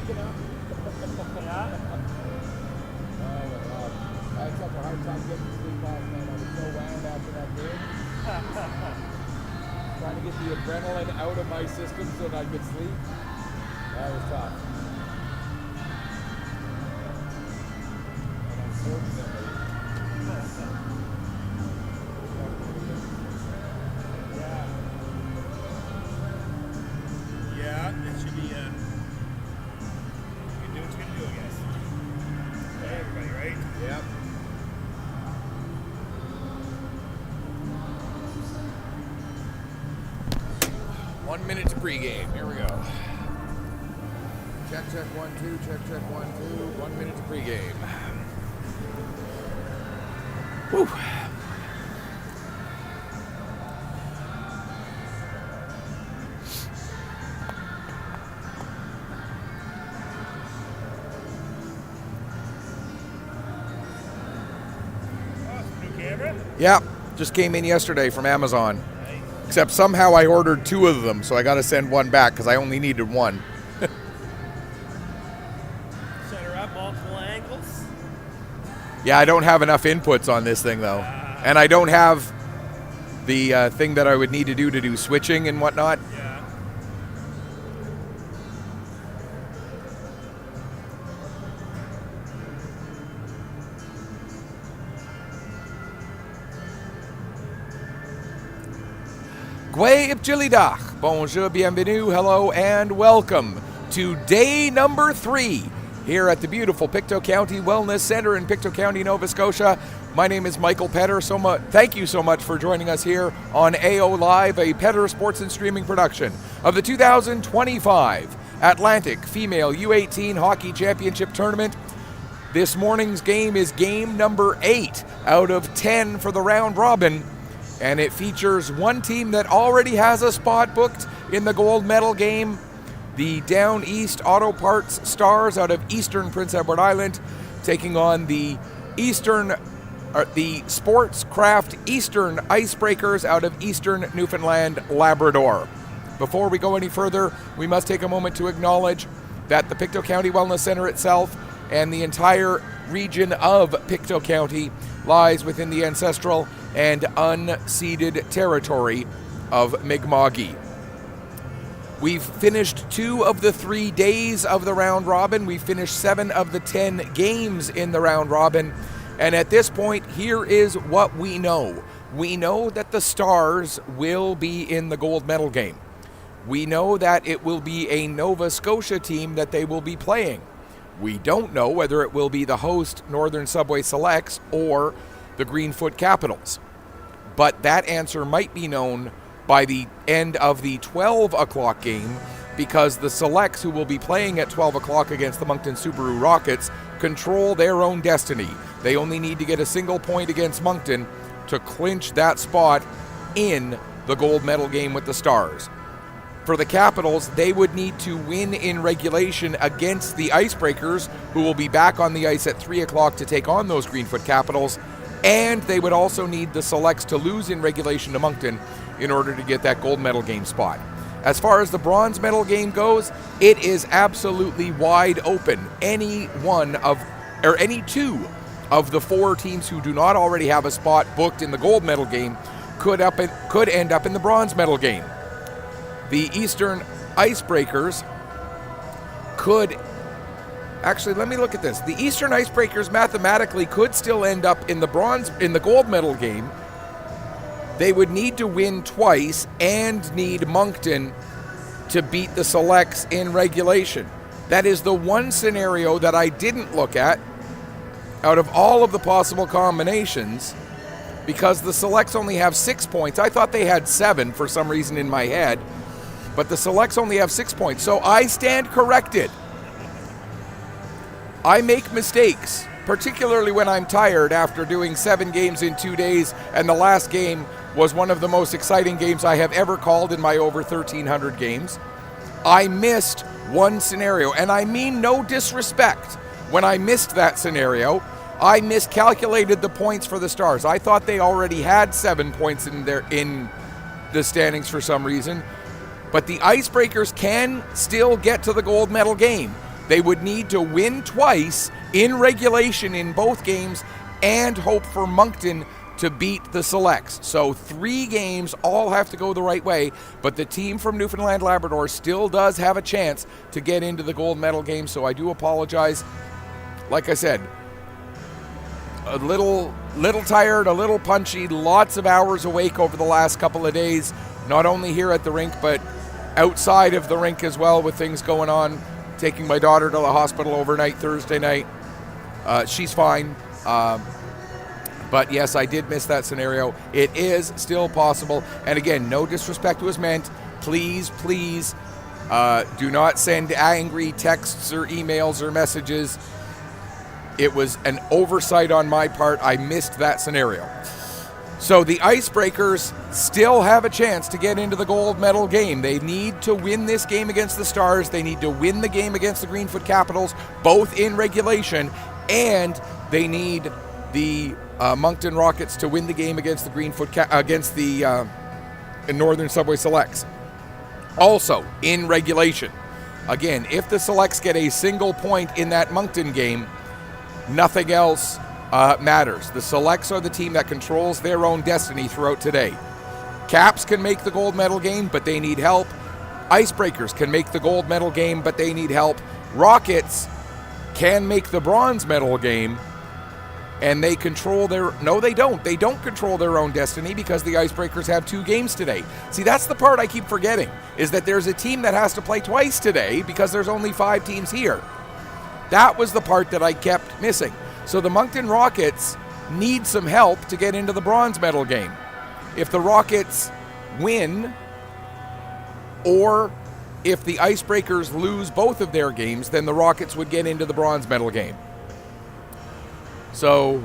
waking up. Yeah. Oh my God. I had such a hard time getting to sleep last night. I was so wound after that game. Trying to get the adrenaline out of my system so that I could sleep. That was tough. And unfortunately, Yeah, it should be, you can do what you can do, I guess. Hey, everybody, right? yep. 1 minute to pregame. Here we go. Check, 1, 2. Check, 1, 2. 1 minute to pregame. Woo. New camera? Yeah, just came in yesterday from Amazon. Except somehow I ordered 2 of them, so I got to send one back because I only needed one. Center up, multiple angles. Yeah, I don't have enough inputs on this thing though, and I don't have the thing that I would need to do switching and whatnot. Yeah. Gwe Ipchilidach, bonjour, bienvenue, hello, and welcome to day number 3 here at the beautiful Pictou County Wellness Center in Pictou County, Nova Scotia. My name is Michael Petter. Thank you so much for joining us here on AO Live, a Petter Sports and Streaming production of the 2025 Atlantic Female U18 Hockey Championship Tournament. This morning's game is game number 8 out of 10 for the round robin. And it features one team that already has a spot booked in the gold medal game, the Down East Auto Parts Stars out of Eastern Prince Edward Island, taking on the Sportscraft Eastern Icebreakers out of Eastern Newfoundland, Labrador. Before we go any further, we must take a moment to acknowledge that the Pictou County Wellness Center itself and the entire region of Pictou County lies within the ancestral and unceded territory of Mi'kma'ki. We've finished 2 of the 3 days of the round robin. We've finished 7 of the 10 games in the round robin. And at this point, here is what we know. We know that the Stars will be in the gold medal game. We know that it will be a Nova Scotia team that they will be playing. We don't know whether it will be the host Northern Subway Selects or the Greenfoot Capitals. But that answer might be known by the end of the 12 o'clock game, because the Selects, who will be playing at 12 o'clock against the Moncton Subaru Rockets, control their own destiny. They only need to get a single point against Moncton to clinch that spot in the gold medal game with the Stars. For the Capitals, they would need to win in regulation against the Icebreakers, who will be back on the ice at 3 o'clock to take on those Greenfoot Capitals, and they would also need the Selects to lose in regulation to Moncton in order to get that gold medal game spot. As far as the bronze medal game goes, it is absolutely wide open. Any 2 of the 4 teams who do not already have a spot booked in the gold medal game could end up in the bronze medal game. The Eastern Icebreakers could... Actually, let me look at this. The Eastern Icebreakers mathematically could still end up in the gold medal game. They would need to win twice and need Moncton to beat the Selects in regulation. That is the one scenario that I didn't look at out of all of the possible combinations, because the Selects only have 6 points. I thought they had 7 for some reason in my head, but the Selects only have 6 points. So I stand corrected. I make mistakes, particularly when I'm tired after doing 7 games in 2 days, and the last game was one of the most exciting games I have ever called in my over 1,300 games. I missed one scenario, and I mean no disrespect. When I missed that scenario, I miscalculated the points for the Stars. I thought they already had 7 points in the standings for some reason, but the Icebreakers can still get to the gold medal game. They would need to win twice in regulation in both games and hope for Moncton to beat the Selects. So 3 games all have to go the right way, but the team from Newfoundland Labrador still does have a chance to get into the gold medal game, so I do apologize. Like I said, a little tired, a little punchy, lots of hours awake over the last couple of days, not only here at the rink, but outside of the rink as well with things going on. Taking my daughter to the hospital overnight Thursday night. She's fine. But yes, I did miss that scenario. It is still possible. And again, no disrespect was meant. Please, do not send angry texts or emails or messages. It was an oversight on my part. I missed that scenario. So the Icebreakers still have a chance to get into the gold medal game. They need to win this game against the Stars. They need to win the game against the Greenfoot Capitals, both in regulation, and they need the Moncton Rockets to win the game against the against the Northern Subway Selects. Also in regulation. Again, if the Selects get a single point in that Moncton game, nothing else matters. The Selects are the team that controls their own destiny throughout today. Caps can make the gold medal game, but they need help. Icebreakers can make the gold medal game, but they need help. Rockets can make the bronze medal game, and they control their... No, they don't. They don't control their own destiny because the Icebreakers have 2 games today. See, that's the part I keep forgetting, is that there's a team that has to play twice today because there's only 5 teams here. That was the part that I kept missing. So the Moncton Rockets need some help to get into the bronze medal game. If the Rockets win, or if the Icebreakers lose both of their games, then the Rockets would get into the bronze medal game. So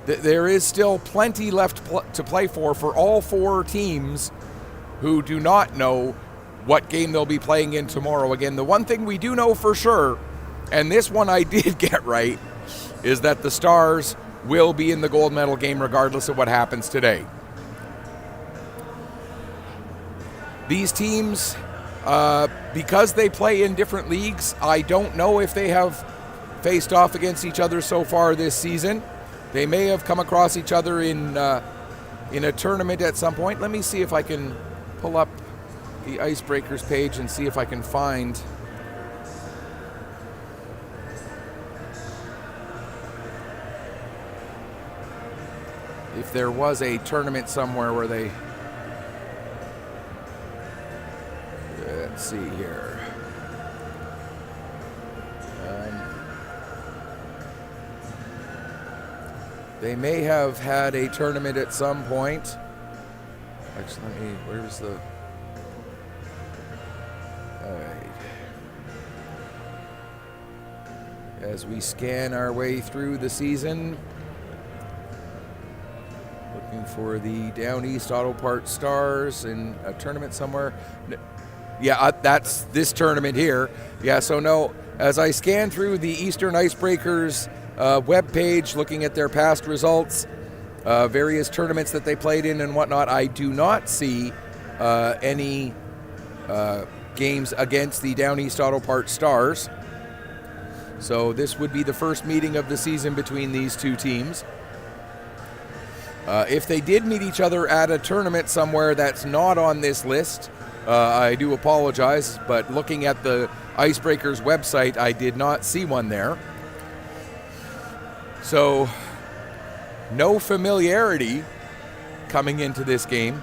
there is still plenty left to play for all 4 teams who do not know what game they'll be playing in tomorrow. Again, the one thing we do know for sure, and this one I did get right, is that the Stars will be in the gold medal game regardless of what happens today. These teams, because they play in different leagues, I don't know if they have faced off against each other so far this season. They may have come across each other in a tournament at some point. Let me see if I can pull up the Icebreakers page and see if I can find... if there was a tournament somewhere where they... Let's see here. They may have had a tournament at some point. Actually, where's the... All right. As we scan our way through the season, looking for the Down East Auto Parts Stars in a tournament somewhere. Yeah, that's this tournament here. Yeah, so no, as I scan through the Eastern Icebreakers webpage, looking at their past results, various tournaments that they played in and whatnot, I do not see any games against the Down East Auto Parts Stars. So this would be the first meeting of the season between these 2 teams. If they did meet each other at a tournament somewhere that's not on this list, I do apologize, but looking at the Icebreakers website, I did not see one there. So, no familiarity coming into this game.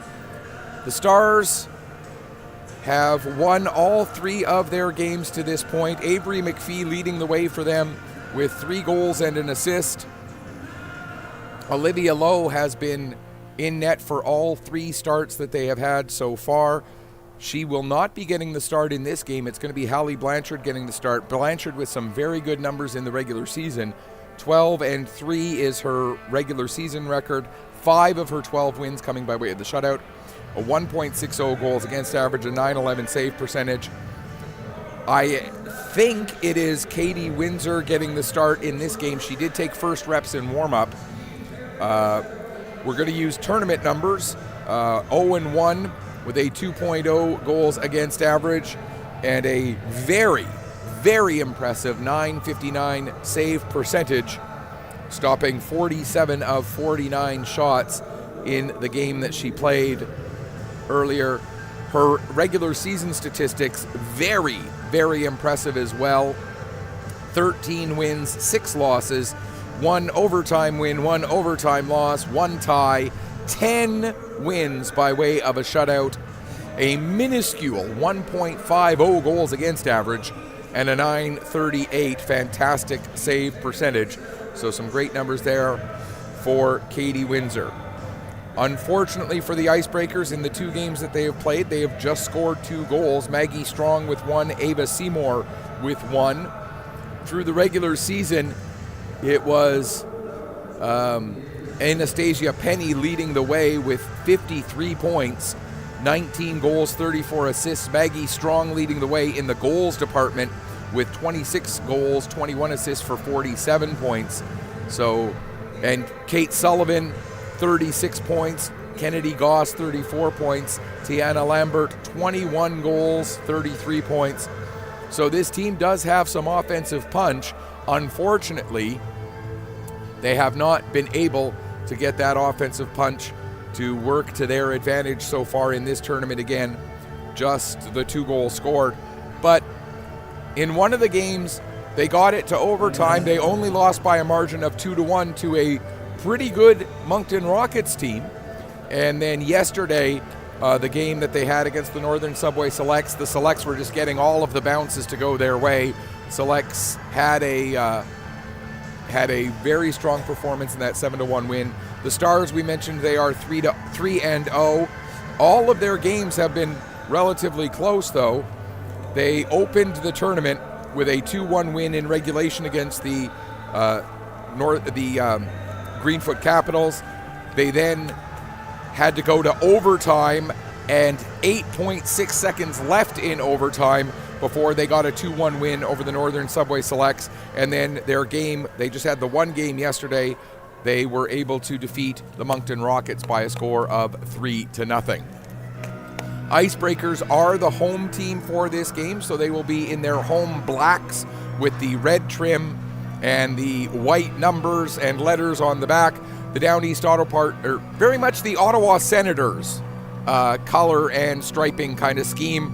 The Stars have won all 3 of their games to this point. Avery McPhee leading the way for them with 3 goals and an assist. Olivia Lowe has been in net for all 3 starts that they have had so far. She will not be getting the start in this game. It's going to be Hallie Blanchard getting the start. Blanchard with some very good numbers in the regular season. 12-3 is her regular season record. 5 of her 12 wins coming by way of the shutout. A 1.60 goals against average, a .911 save percentage. I think it is Katie Windsor getting the start in this game. She did take first reps in warm-up. We're going to use tournament numbers. 0-1 with a 2.0 goals against average and a very, very impressive 959 save percentage, stopping 47 of 49 shots in the game that she played earlier. Her regular season statistics, very, very impressive as well. 13 wins, 6 losses, 1 overtime win, 1 overtime loss, 1 tie, 10 wins by way of a shutout, a minuscule 1.50 goals against average, and a 938 fantastic save percentage. So some great numbers there for Katie Windsor. Unfortunately for the Icebreakers, in the 2 games that they have played, they have just scored 2 goals. Maggie Strong with 1, Ava Seymour with 1. Through the regular season, it was Anastasia Penny leading the way with 53 points, 19 goals, 34 assists. Maggie Strong leading the way in the goals department with 26 goals, 21 assists for 47 points. So, and Kate Sullivan, 36 points. Kennedy Goss, 34 points. Tiana Lambert, 21 goals, 33 points. So this team does have some offensive punch. Unfortunately, they have not been able to get that offensive punch to work to their advantage so far in this tournament. Again, just the 2 goals scored. But in one of the games, they got it to overtime. They only lost by a margin of 2-1 to a pretty good Moncton Rockets team. And then yesterday, the game that they had against the Northern Subway Selects, the Selects were just getting all of the bounces to go their way. Selects had a very strong performance in that 7-1 win. The Stars, we mentioned, they are 3-0. All of their games have been relatively close, though. They opened the tournament with a 2-1 win in regulation against the Greenfoot Capitals. They then had to go to overtime, and 8.6 seconds left in overtime before they got a 2-1 win over the Northern Subway Selects. And then their game, they just had the 1 game yesterday. They were able to defeat the Moncton Rockets by a score of 3-0. Icebreakers are the home team for this game, so they will be in their home blacks with the red trim and the white numbers and letters on the back. The Down East Auto Part, or very much the Ottawa Senators color and striping kind of scheme,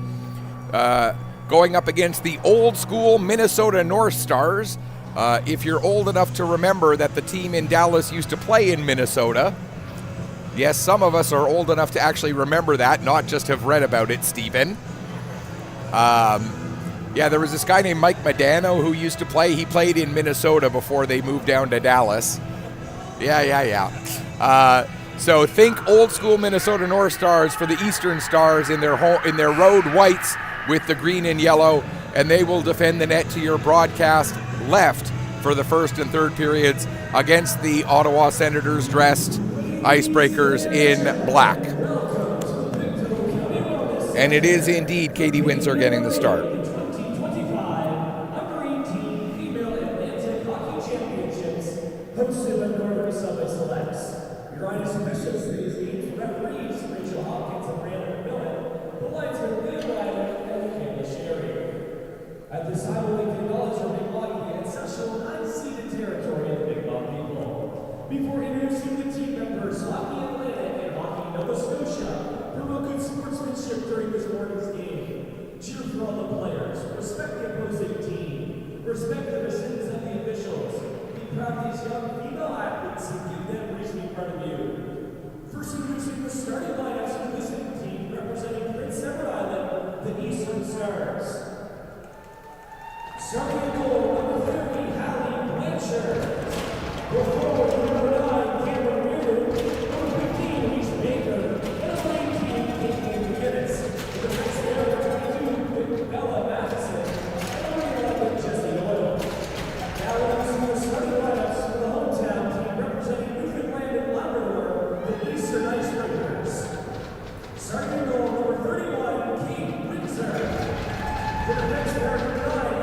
going up against the old school Minnesota North Stars. If you're old enough to remember that the team in Dallas used to play in Minnesota. Yes, some of us are old enough to actually remember that, not just have read about it, Stephen. Yeah, there was this guy named Mike Modano who used to play. He played in Minnesota before they moved down to Dallas. Yeah. So think old school Minnesota North Stars for the Eastern Stars in their road whites with the green and yellow, and they will defend the net to your broadcast left for the first and third periods against the Ottawa Senators dressed Icebreakers in black. And it is indeed Katie Windsor getting the start. At this time, we acknowledge our big hockey and sexual unceded territory of the Big Bum people. Before introducing the team members, Hockey Atlantic and Hockey Nova Scotia promote good sportsmanship during this morning's game. Cheer for all the players, respect the opposing team, respect the decisions of the officials, be proud of these young female athletes and give them reason in front of you. First introducing the starting lineups for this team representing Prince Edward Island, the Eastern Stars. Starting in goal, number 30, Hallie Blanchard. Before, number 9, Cameron Reardon. Number 15, Elise Baker. And number 19, Caitlin McGinnis. The next player, 22, Bella Matheson. And number 11, Jesse Doyle. Now introducing the starting lineups for the hometown team representing Newfoundland and Labrador, the Eastern Icebreakers. Starting in goal, number 31, Kate Windsor. For the next player, number 9,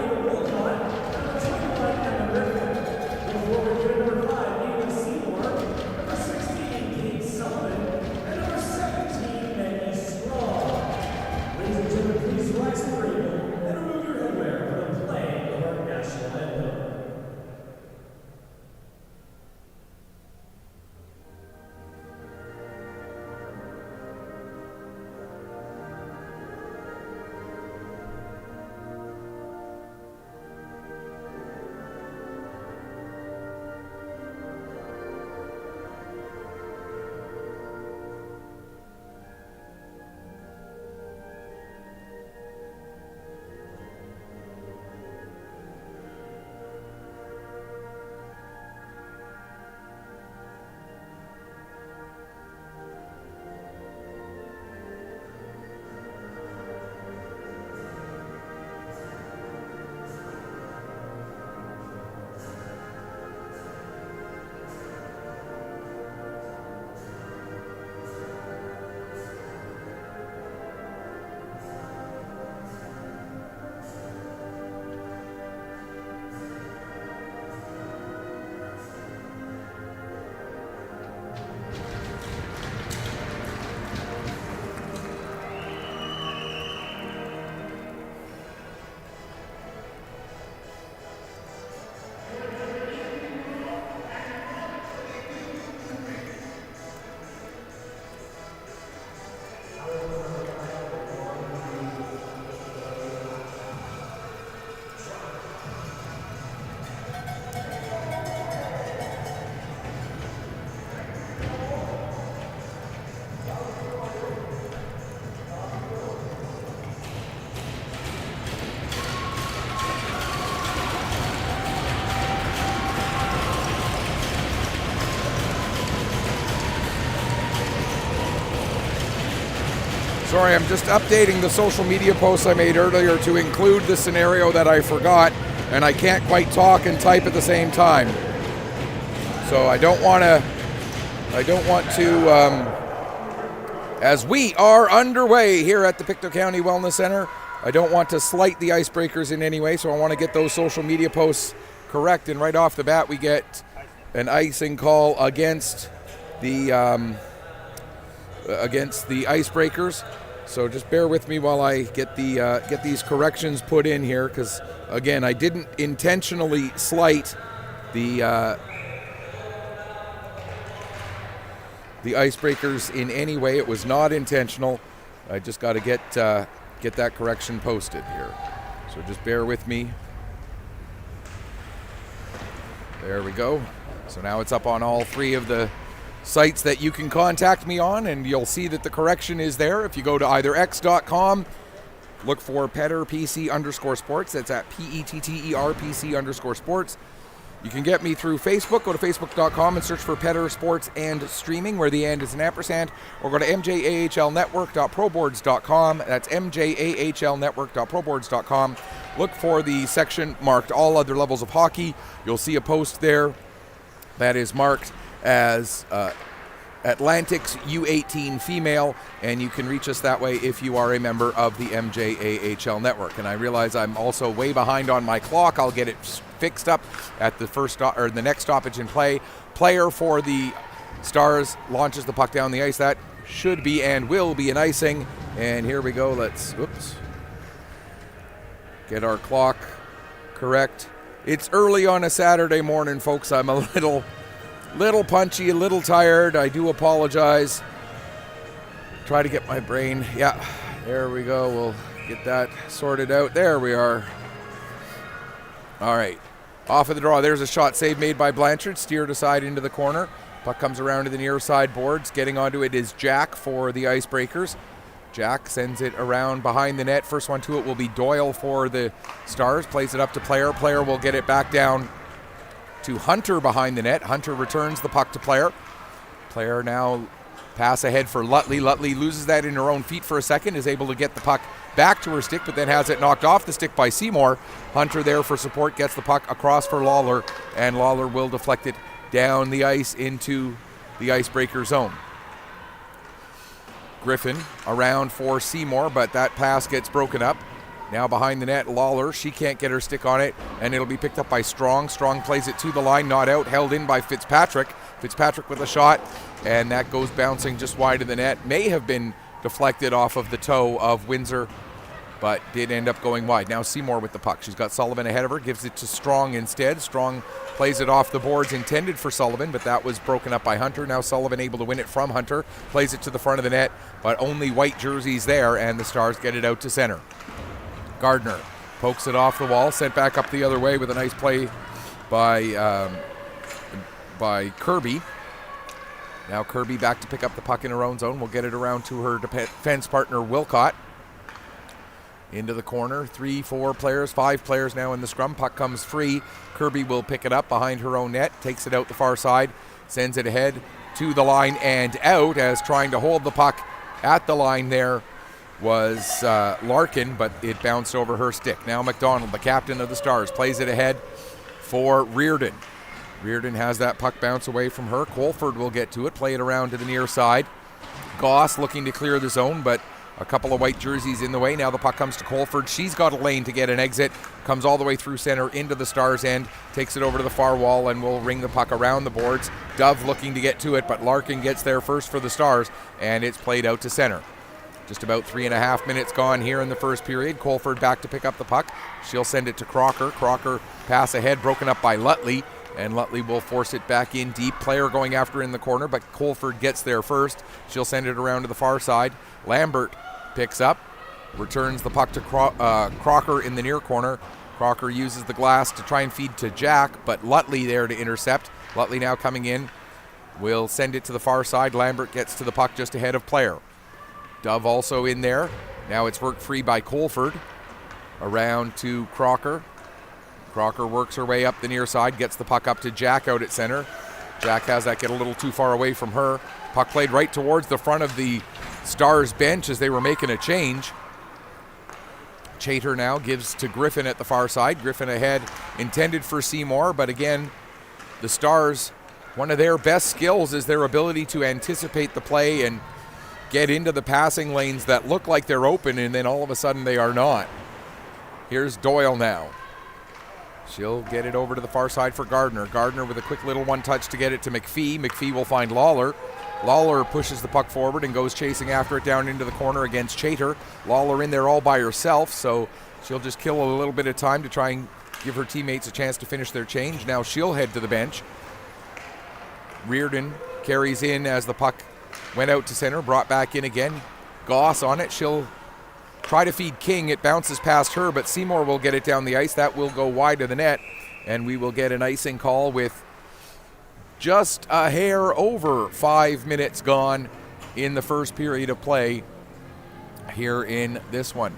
Sorry, I'm just updating the social media posts I made earlier to include the scenario that I forgot, and I can't quite talk and type at the same time. So I don't want to, as we are underway here at the Pictou County Wellness Center, I don't want to slight the Icebreakers in any way, so I want to get those social media posts correct. And right off the bat, we get an icing call against the Icebreakers. So just bear with me while I get these corrections put in here, because again, I didn't intentionally slight the Icebreakers in any way. It was not intentional. I just got to get that correction posted here. So just bear with me. There we go. So now it's up on all three of the sites that you can contact me on, and you'll see that the correction is there. If you go to either x.com, look for Petter PC_sports. That's at PETTER PC_sports. You can get me through Facebook. Go to facebook.com and search for Petter Sports and Streaming, where the and is an ampersand, or go to mjahlnetwork.proboards.com. That's mjahlnetwork.proboards.com. Look for the section marked All Other Levels of Hockey. You'll see a post there that is marked as Atlantic's U18 female, and you can reach us that way if you are a member of the MJAHL network. And I realize I'm also way behind on my clock. I'll get it fixed up at the the next stoppage in play. Player for the Stars launches the puck down the ice. That should be and will be an icing. And here we go. Let's get our clock correct. It's early on a Saturday morning, folks. I'm a little punchy, a little tired. I do apologize. Try to get my brain. Yeah, there we go. We'll get that sorted out. There we are. All right. Off of the draw. There's a shot save made by Blanchard. Steered aside into the corner. Puck comes around to the near side boards. Getting onto it is Jack for the Icebreakers. Jack sends it around behind the net. First one to it will be Doyle for the Stars. Plays it up to Player. Player will get it back down to Hunter behind the net. Hunter returns the puck to Player. Player now pass ahead for Lutley. Lutley loses that in her own feet for a second, is able to get the puck back to her stick, but then has it knocked off the stick by Seymour. Hunter there for support, gets the puck across for Lawler, and Lawler will deflect it down the ice into the Icebreaker zone. Griffin around for Seymour, but that pass gets broken up. Now behind the net, Lawler, she can't get her stick on it, and it'll be picked up by Strong. Strong plays it to the line, not out, held in by Fitzpatrick. Fitzpatrick with a shot, and that goes bouncing just wide of the net. May have been deflected off of the toe of Windsor, but did end up going wide. Now Seymour with the puck. She's got Sullivan ahead of her, gives it to Strong instead. Strong plays it off the boards, intended for Sullivan, but that was broken up by Hunter. Now Sullivan able to win it from Hunter, plays it to the front of the net, but only white jerseys there, and the Stars get it out to center. Gardner pokes it off the wall, sent back up the other way with a nice play by Kirby. Now Kirby back to pick up the puck in her own zone. Will get it around to her defense partner Wilcott. Into the corner, 3, 4 players, 5 players now in the scrum. Puck comes free. Kirby will pick it up behind her own net, takes it out the far side, sends it ahead to the line and out, as trying to hold the puck at the line there was Larkin, but it bounced over her stick. Now McDonald, the captain of the Stars, plays it ahead for Reardon. Reardon has that puck bounce away from her. Colford will get to it, play it around to the near side. Goss looking to clear the zone, but a couple of white jerseys in the way. Now the puck comes to Colford. She's got a lane to get an exit. Comes all the way through center into the Stars' end. Takes it over to the far wall and will ring the puck around the boards. Dove looking to get to it, but Larkin gets there first for the Stars, and it's played out to center. Just about 3.5 minutes gone here in the first period. Colford back to pick up the puck. She'll send it to Crocker. Crocker pass ahead, broken up by Lutley, and Lutley will force it back in deep. Player going after in the corner, but Colford gets there first. She'll send it around to the far side. Lambert picks up, returns the puck to Crocker in the near corner. Crocker uses the glass to try and feed to Jack, but Lutley there to intercept. Lutley now coming in, will send it to the far side. Lambert gets to the puck just ahead of Player. Dove also in there. Now it's worked free by Colford. Around to Crocker. Crocker works her way up the near side, gets the puck up to Jack out at center. Jack has that get a little too far away from her. Puck played right towards the front of the Stars bench as they were making a change. Chater now gives to Griffin at the far side. Griffin ahead, intended for Seymour, but again, the Stars, one of their best skills is their ability to anticipate the play and get into the passing lanes that look like they're open, and then all of a sudden they are not. Here's Doyle now. She'll get it over to the far side for Gardner. Gardner with a quick little one touch to get it to McPhee. McPhee will find Lawler. Lawler pushes the puck forward and goes chasing after it down into the corner against Chater. Lawler in there all by herself, so she'll just kill a little bit of time to try and give her teammates a chance to finish their change. Now she'll head to the bench. Reardon carries in as the puck went out to center, brought back in again. Goss on it. She'll try to feed King. It bounces past her, but Seymour will get it down the ice. That will go wide of the net, and we will get an icing call with just a hair over 5 minutes gone in the first period of play here in this one.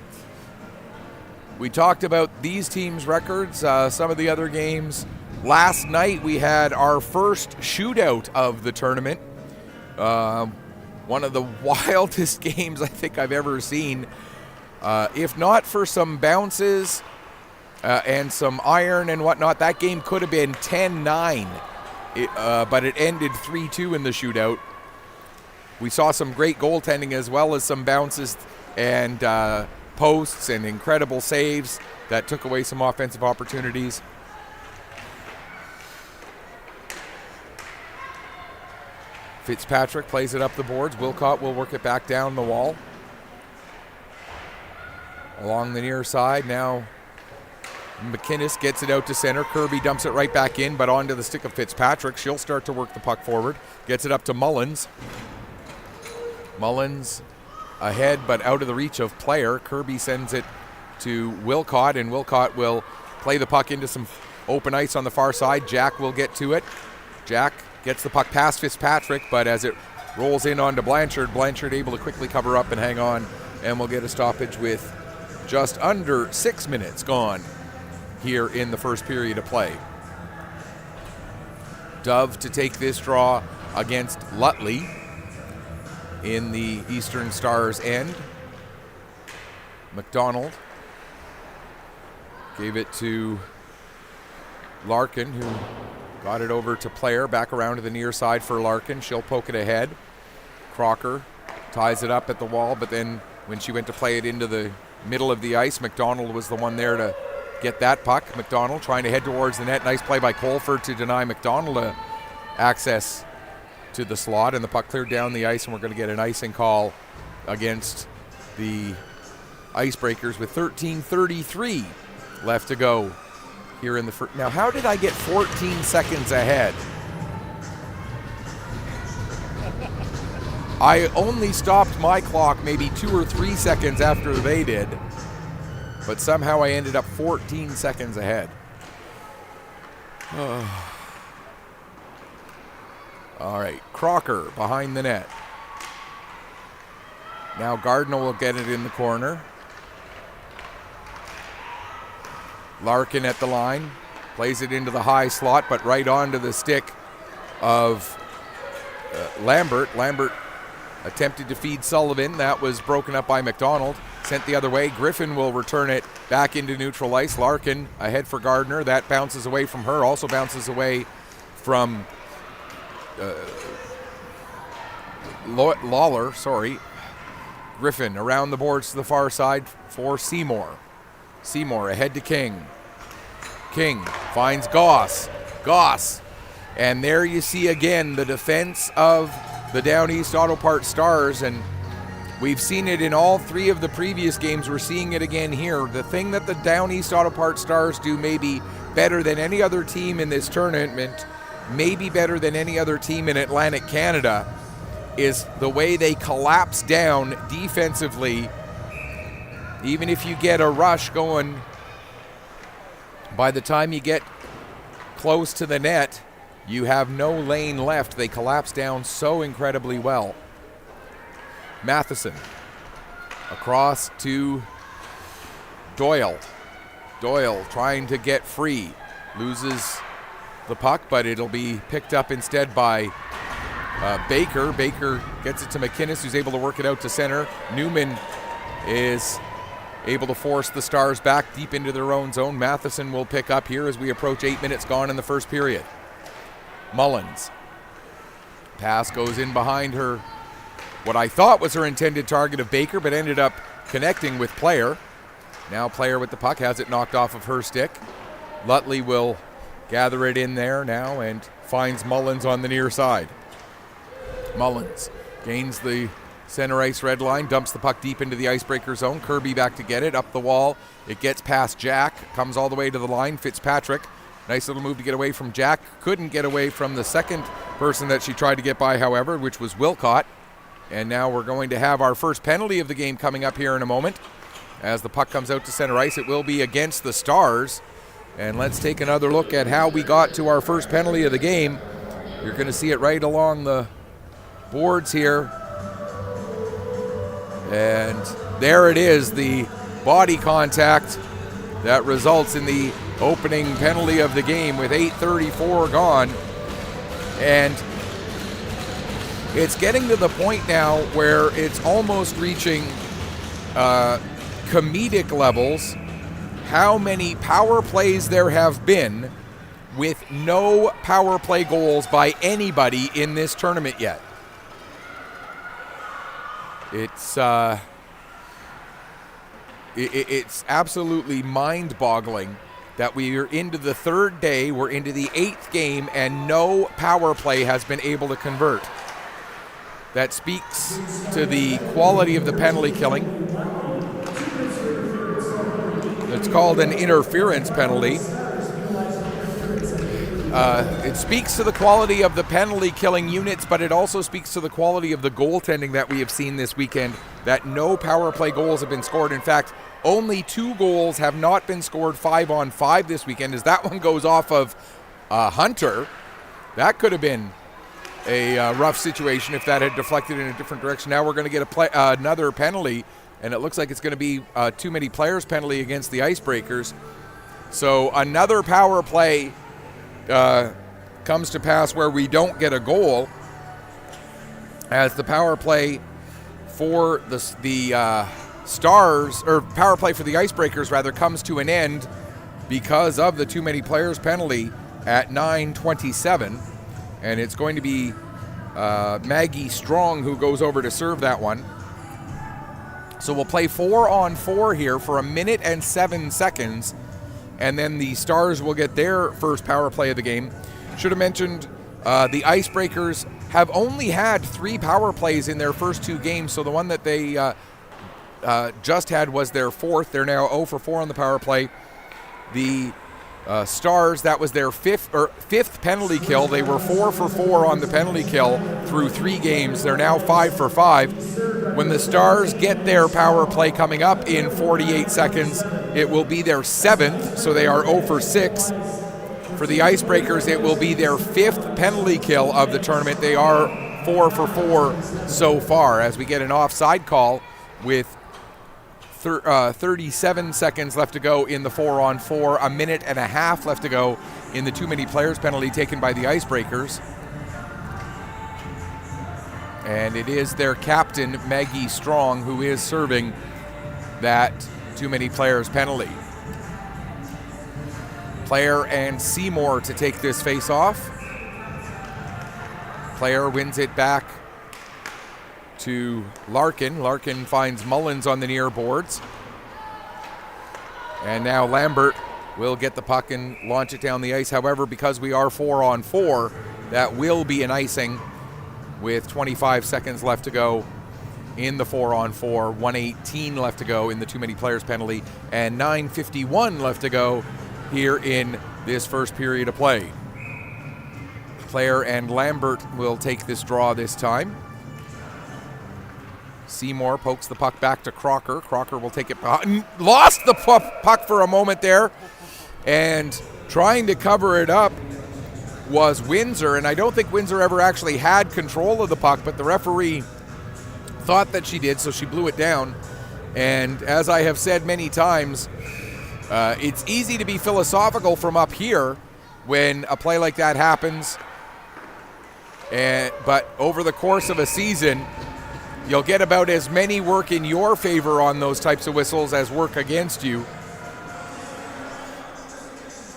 We talked about these teams' records, some of the other games. Last night we had our first shootout of the tournament. One of the wildest games I think I've ever seen. If not for some bounces and some iron and whatnot, that game could have been 10-9, but it ended 3-2 in the shootout. We saw some great goaltending as well as some bounces and posts and incredible saves that took away some offensive opportunities. Fitzpatrick plays it up the boards. Wilcott will work it back down the wall. Along the near side, now McInnes gets it out to center. Kirby dumps it right back in, but onto the stick of Fitzpatrick. She'll start to work the puck forward. Gets it up to Mullins. Mullins ahead, but out of the reach of player. Kirby sends it to Wilcott, and Wilcott will play the puck into some open ice on the far side. Jack will get to it. Jack gets the puck past Fitzpatrick, but as it rolls in onto Blanchard, Blanchard able to quickly cover up and hang on, and we'll get a stoppage with just under 6 minutes gone here in the first period of play. Dove to take this draw against Lutley in the Eastern Stars end. McDonald gave it to Larkin, who got it over to Player, back around to the near side for Larkin. She'll poke it ahead. Crocker ties it up at the wall, but then when she went to play it into the middle of the ice, McDonald was the one there to get that puck. McDonald trying to head towards the net. Nice play by Colford to deny McDonald access to the slot, and the puck cleared down the ice, and we're going to get an icing call against the Icebreakers with 13:33 left to go here in the first. Now, how did I get 14 seconds ahead? I only stopped my clock maybe 2 or 3 seconds after they did, but somehow I ended up 14 seconds ahead. All right, Crocker behind the net. Now Gardner will get it in the corner. Larkin at the line, plays it into the high slot, but right onto the stick of Lambert. Lambert attempted to feed Sullivan. That was broken up by McDonald. Sent the other way. Griffin will return it back into neutral ice. Larkin ahead for Gardner. That bounces away from her. Also bounces away from Lawler. Griffin around the boards to the far side for Seymour. Seymour ahead to King. King finds Goss. And there you see again the defense of the Down East Auto Parts Stars, and we've seen it in all 3 of the previous games. We're seeing it again here. The thing that the Down East Auto Parts Stars do maybe better than any other team in this tournament, maybe better than any other team in Atlantic Canada, is the way they collapse down defensively. Even if you get a rush going, by the time you get close to the net, you have no lane left. They collapse down so incredibly well. Matheson across to Doyle. Doyle trying to get free. Loses the puck, but it'll be picked up instead by Baker. Baker gets it to McInnes, who's able to work it out to center. Newman is able to force the Stars back deep into their own zone. Matheson will pick up here as we approach 8 minutes gone in the first period. Mullins. Pass goes in behind her, what I thought was her intended target of Baker, but ended up connecting with Player. Now Player with the puck has it knocked off of her stick. Lutley will gather it in there now and finds Mullins on the near side. Mullins gains the center ice red line, dumps the puck deep into the Icebreaker zone. Kirby back to get it, up the wall. It gets past Jack, comes all the way to the line. Fitzpatrick, nice little move to get away from Jack. Couldn't get away from the second person that she tried to get by, however, which was Wilcott. And now we're going to have our first penalty of the game coming up here in a moment. As the puck comes out to center ice, it will be against the Stars. And let's take another look at how we got to our first penalty of the game. You're going to see it right along the boards here. And there it is, the body contact that results in the opening penalty of the game with 8:34 gone. And it's getting to the point now where it's almost reaching comedic levels how many power plays there have been with no power play goals by anybody in this tournament yet. It's absolutely mind-boggling that we are into the third day, we're into the 8th game, and no power play has been able to convert. That speaks to the quality of the penalty killing. It's called an interference penalty. It speaks to the quality of the penalty killing units, but it also speaks to the quality of the goaltending that we have seen this weekend, that no power play goals have been scored. In fact, only 2 goals have not been scored 5-on-5 this weekend, as that one goes off of Hunter. That could have been a rough situation if that had deflected in a different direction. Now we're going to get another penalty, and it looks like it's going to be too many players penalty against the Icebreakers. So another power play comes to pass where we don't get a goal, as the power play for the Stars, or power play for the Icebreakers rather, comes to an end because of the too many players penalty at 9:27, and it's going to be Maggie Strong who goes over to serve that one. So we'll play 4-on-4 here for 1 minute and 7 seconds, and then the Stars will get their first power play of the game. Should have mentioned the Icebreakers have only had 3 power plays in their first 2 games, so the one that they just had was their 4th. They're now 0 for 4 on the power play. The Stars, that was their 5th penalty kill. They were 4 for 4 on the penalty kill through 3 games. They're now 5 for 5. When the Stars get their power play coming up in 48 seconds, it will be their 7th, so they are 0 for 6. For the Icebreakers, it will be their 5th penalty kill of the tournament. They are 4 for 4 so far, as we get an offside call with 37 seconds left to go in the 4-on-4, 1.5 minutes left to go in the too many players penalty taken by the Icebreakers. And it is their captain, Maggie Strong, who is serving that too many players penalty. Player and Seymour to take this face-off. Player wins it back to Larkin. Larkin finds Mullins on the near boards. And now Lambert will get the puck and launch it down the ice. However, because we are 4-on-4, that will be an icing with 25 seconds left to go in the 4-on-4, 1:18 left to go in the too many players penalty, and 9:51 left to go here in this first period of play. Player and Lambert will take this draw this time. Seymour pokes the puck back to Crocker. Crocker will take it, lost the puck for a moment there, and trying to cover it up was Windsor, and I don't think Windsor ever actually had control of the puck, but the referee thought that she did, so she blew it down. And as I have said many times, it's easy to be philosophical from up here, when a play like that happens. But over the course of a season, you'll get about as many work in your favor on those types of whistles as work against you.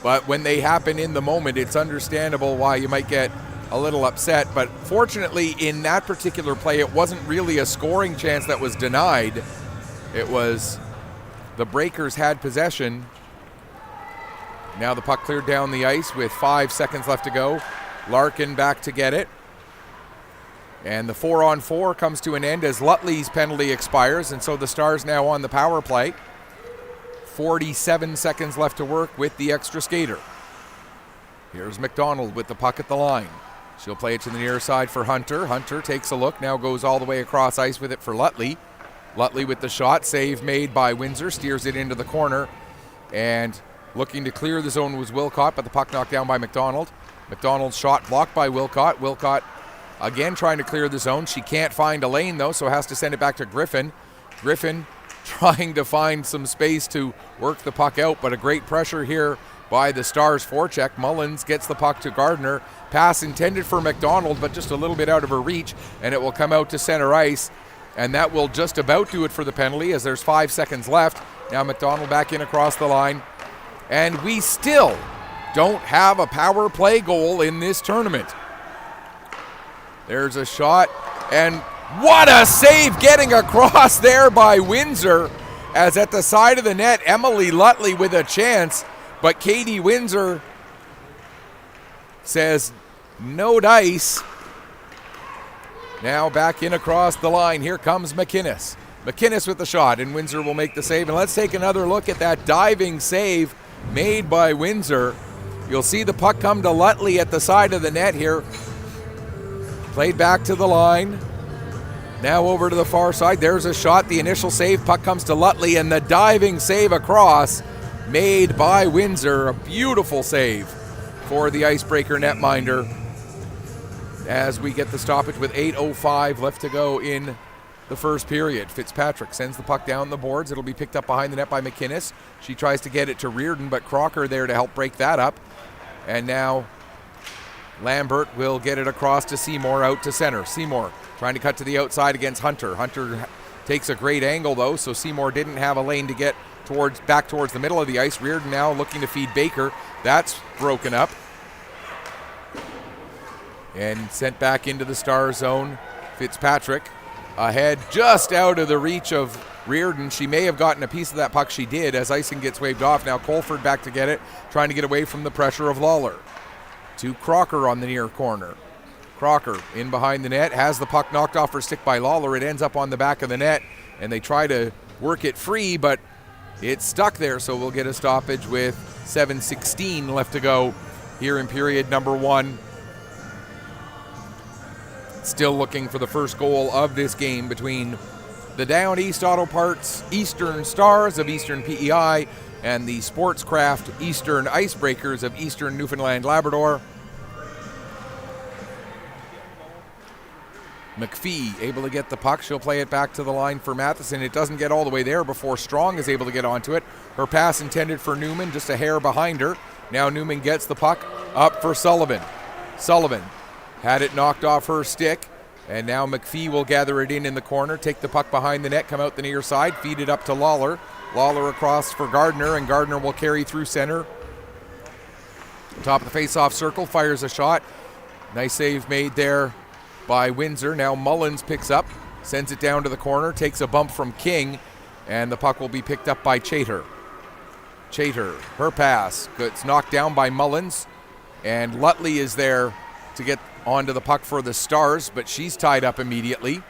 But when they happen in the moment, it's understandable why you might get a little upset. But fortunately, in that particular play, it wasn't really a scoring chance that was denied. It was the Breakers had possession. Now the puck cleared down the ice with 5 seconds left to go. Larkin back to get it. And the 4-on-4 comes to an end as Lutley's penalty expires, and so the Stars now on the power play. 47 seconds left to work with the extra skater. Here's McDonald with the puck at the line. She'll play it to the near side for Hunter. Hunter takes a look, now goes all the way across ice with it for Lutley. Lutley with the shot, save made by Windsor, steers it into the corner. And looking to clear the zone was Wilcott, but the puck knocked down by McDonald. McDonald's shot blocked by Wilcott. Wilcott again trying to clear the zone. She can't find a lane though, so has to send it back to Griffin. Griffin trying to find some space to work the puck out, but a great pressure here by the Stars forecheck. Mullins gets the puck to Gardner. Pass intended for McDonald, but just a little bit out of her reach, and it will come out to center ice, and that will just about do it for the penalty as there's 5 seconds left. Now McDonald back in across the line, and we still don't have a power play goal in this tournament. There's a shot, and what a save getting across there by Windsor, as at the side of the net, Emily Lutley with a chance, but Katie Windsor says no dice. Now back in across the line. Here comes McInnes. McInnes with the shot, and Windsor will make the save. And let's take another look at that diving save made by Windsor. You'll see the puck come to Lutley at the side of the net here. Played back to the line. Now over to the far side. There's a shot. The initial save. Puck comes to Lutley, and the diving save across made by Windsor. A beautiful save for the Icebreaker netminder as we get the stoppage with 8:05 left to go in the first period. Fitzpatrick sends the puck down the boards. It'll be picked up behind the net by McInnes. She tries to get it to Reardon, but Crocker there to help break that up. And now Lambert will get it across to Seymour out to center. Seymour trying to cut to the outside against Hunter. Hunter takes a great angle though, so Seymour didn't have a lane to get back towards the middle of the ice. Reardon now looking to feed Baker. That's broken up and sent back into the Star zone. Fitzpatrick ahead, just out of the reach of Reardon. She may have gotten a piece of that puck. She did, as icing gets waved off. Now Colford back to get it, trying to get away from the pressure of Lawler. To Crocker on the near corner. Crocker in behind the net, has the puck knocked off her stick by Lawler. It ends up on the back of the net, and they try to work it free, but it's stuck there, so we'll get a stoppage with 7:16 left to go here in period number 1. Still looking for the first goal of this game between the Down East Auto Parts Eastern Stars of Eastern PEI and the Sportscraft Eastern Icebreakers of Eastern Newfoundland Labrador. McPhee able to get the puck. She'll play it back to the line for Matheson. It doesn't get all the way there before Strong is able to get onto it. Her pass intended for Newman, just a hair behind her. Now Newman gets the puck up for Sullivan. Sullivan had it knocked off her stick, and now McPhee will gather it in the corner, take the puck behind the net, come out the near side, feed it up to Lawler. Lawler across for Gardner, and Gardner will carry through center. Top of the face-off circle, fires a shot. Nice save made there by Windsor. Now Mullins picks up, sends it down to the corner, takes a bump from King, and the puck will be picked up by Chater. Chater, her pass, gets knocked down by Mullins, and Lutley is there to get onto the puck for the Stars, but she's tied up immediately.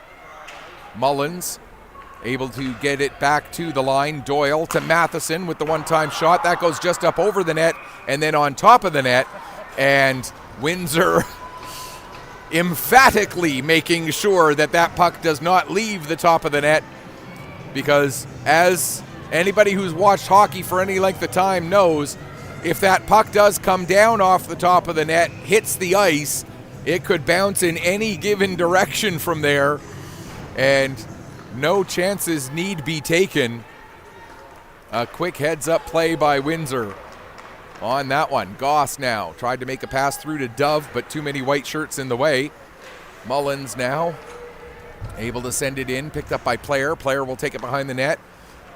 Mullins able to get it back to the line. Doyle to Matheson with the one-time shot. That goes just up over the net and then on top of the net, and Windsor emphatically making sure that that puck does not leave the top of the net, because as anybody who's watched hockey for any length of time knows, if that puck does come down off the top of the net, hits the ice, it could bounce in any given direction from there, and no chances need be taken. A quick heads-up play by Windsor. on that one. Goss now tried to make a pass through to Dove, but too many white shirts in the way. Mullins now able to send it in, picked up by Player. Player will take it behind the net.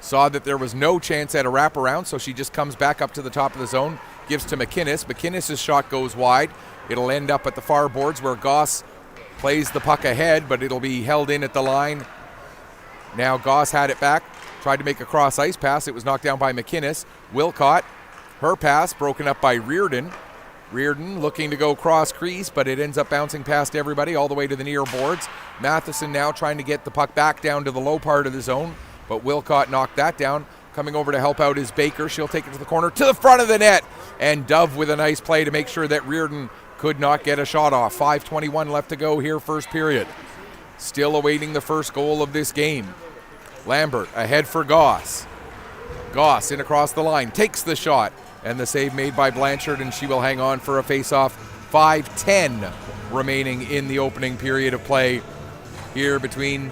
Saw that there was no chance at a wraparound, so she just comes back up to the top of the zone, gives to McInnes. McInnes' shot goes wide. It'll end up at the far boards where Goss plays the puck ahead, but it'll be held in at the line. Now Goss had it back, tried to make a cross ice pass. It was knocked down by McInnes. Wilcott, her pass broken up by Reardon. Reardon looking to go cross crease, but it ends up bouncing past everybody all the way to the near boards. Matheson now trying to get the puck back down to the low part of the zone, but Wilcott knocked that down. Coming over to help out is Baker. She'll take it to the corner, to the front of the net, and Dove with a nice play to make sure that Reardon could not get a shot off. 5:21 left to go here, first period. Still awaiting the first goal of this game. Lambert ahead for Goss. Goss in across the line, takes the shot, and the save made by Blanchard, and she will hang on for a face-off. 5:10 remaining in the opening period of play here between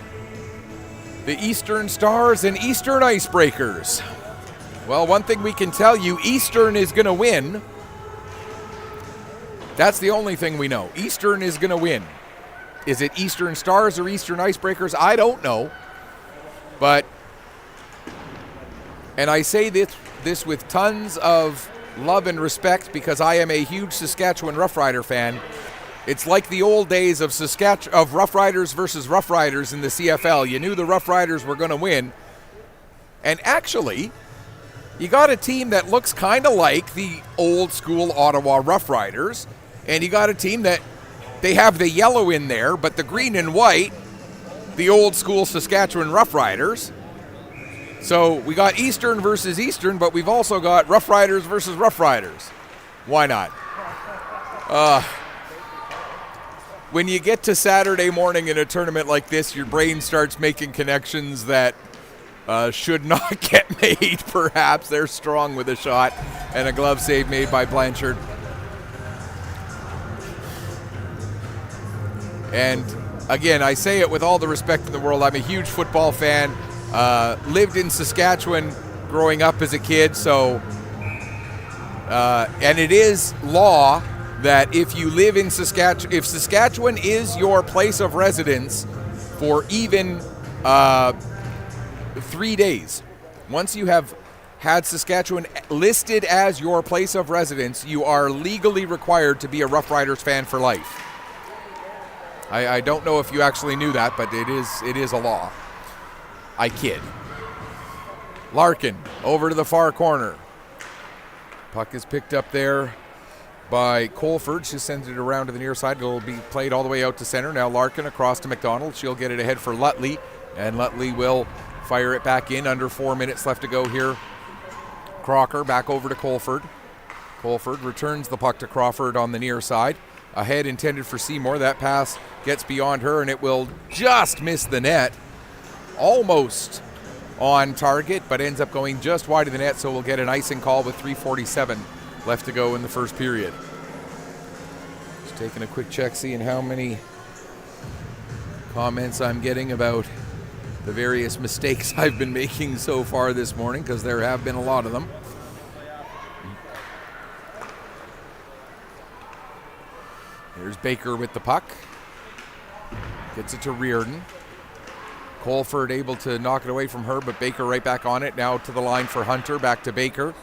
the Eastern Stars and Eastern Icebreakers. Well, one thing we can tell you, Eastern is going to win. That's the only thing we know. Eastern is going to win. Is it Eastern Stars or Eastern Icebreakers? I don't know. But, and I say this with tons of love and respect because I am a huge Saskatchewan Rough Rider fan. It's like the old days of Rough Riders versus Rough Riders in the CFL. You knew the Rough Riders were going to win. And actually, you got a team that looks kind of like the old school Ottawa Rough Riders. And you got a team that they have the yellow in there, but the green and white, the old school Saskatchewan Rough Riders. So we got Eastern versus Eastern, but we've also got Rough Riders versus Rough Riders. Why not? When you get to Saturday morning in a tournament like this, your brain starts making connections that should not get made, perhaps. They're strong with a shot and a glove save made by Blanchard. And again, I say it with all the respect in the world. I'm a huge football fan. Lived in Saskatchewan growing up as a kid, so and it is law that if you live in Saskatchewan, if Saskatchewan is your place of residence for even 3 days, once you have had Saskatchewan listed as your place of residence, you are legally required to be a Rough Riders fan for life. I don't know if you actually knew that, but it is a law. I kid. Larkin over to the far corner. Puck is picked up there by Colford. She sends it around to the near side. It'll be played all the way out to center. Now Larkin across to McDonald. She'll get it ahead for Lutley, and Lutley will fire it back in. Under 4 minutes left to go here. Crocker back over to Colford. Colford returns the puck to Crawford on the near side. Ahead intended for Seymour. That pass gets beyond her, and it will just miss the net. Almost on target, but ends up going just wide of the net, so we'll get an icing call with 3:47 left to go in the first period. Just taking a quick check, seeing how many comments I'm getting about the various mistakes I've been making so far this morning, because there have been a lot of them. Here's Baker with the puck. Gets it to Reardon. Colford able to knock it away from her, but Baker right back on it. Now to the line for Hunter, back to Baker.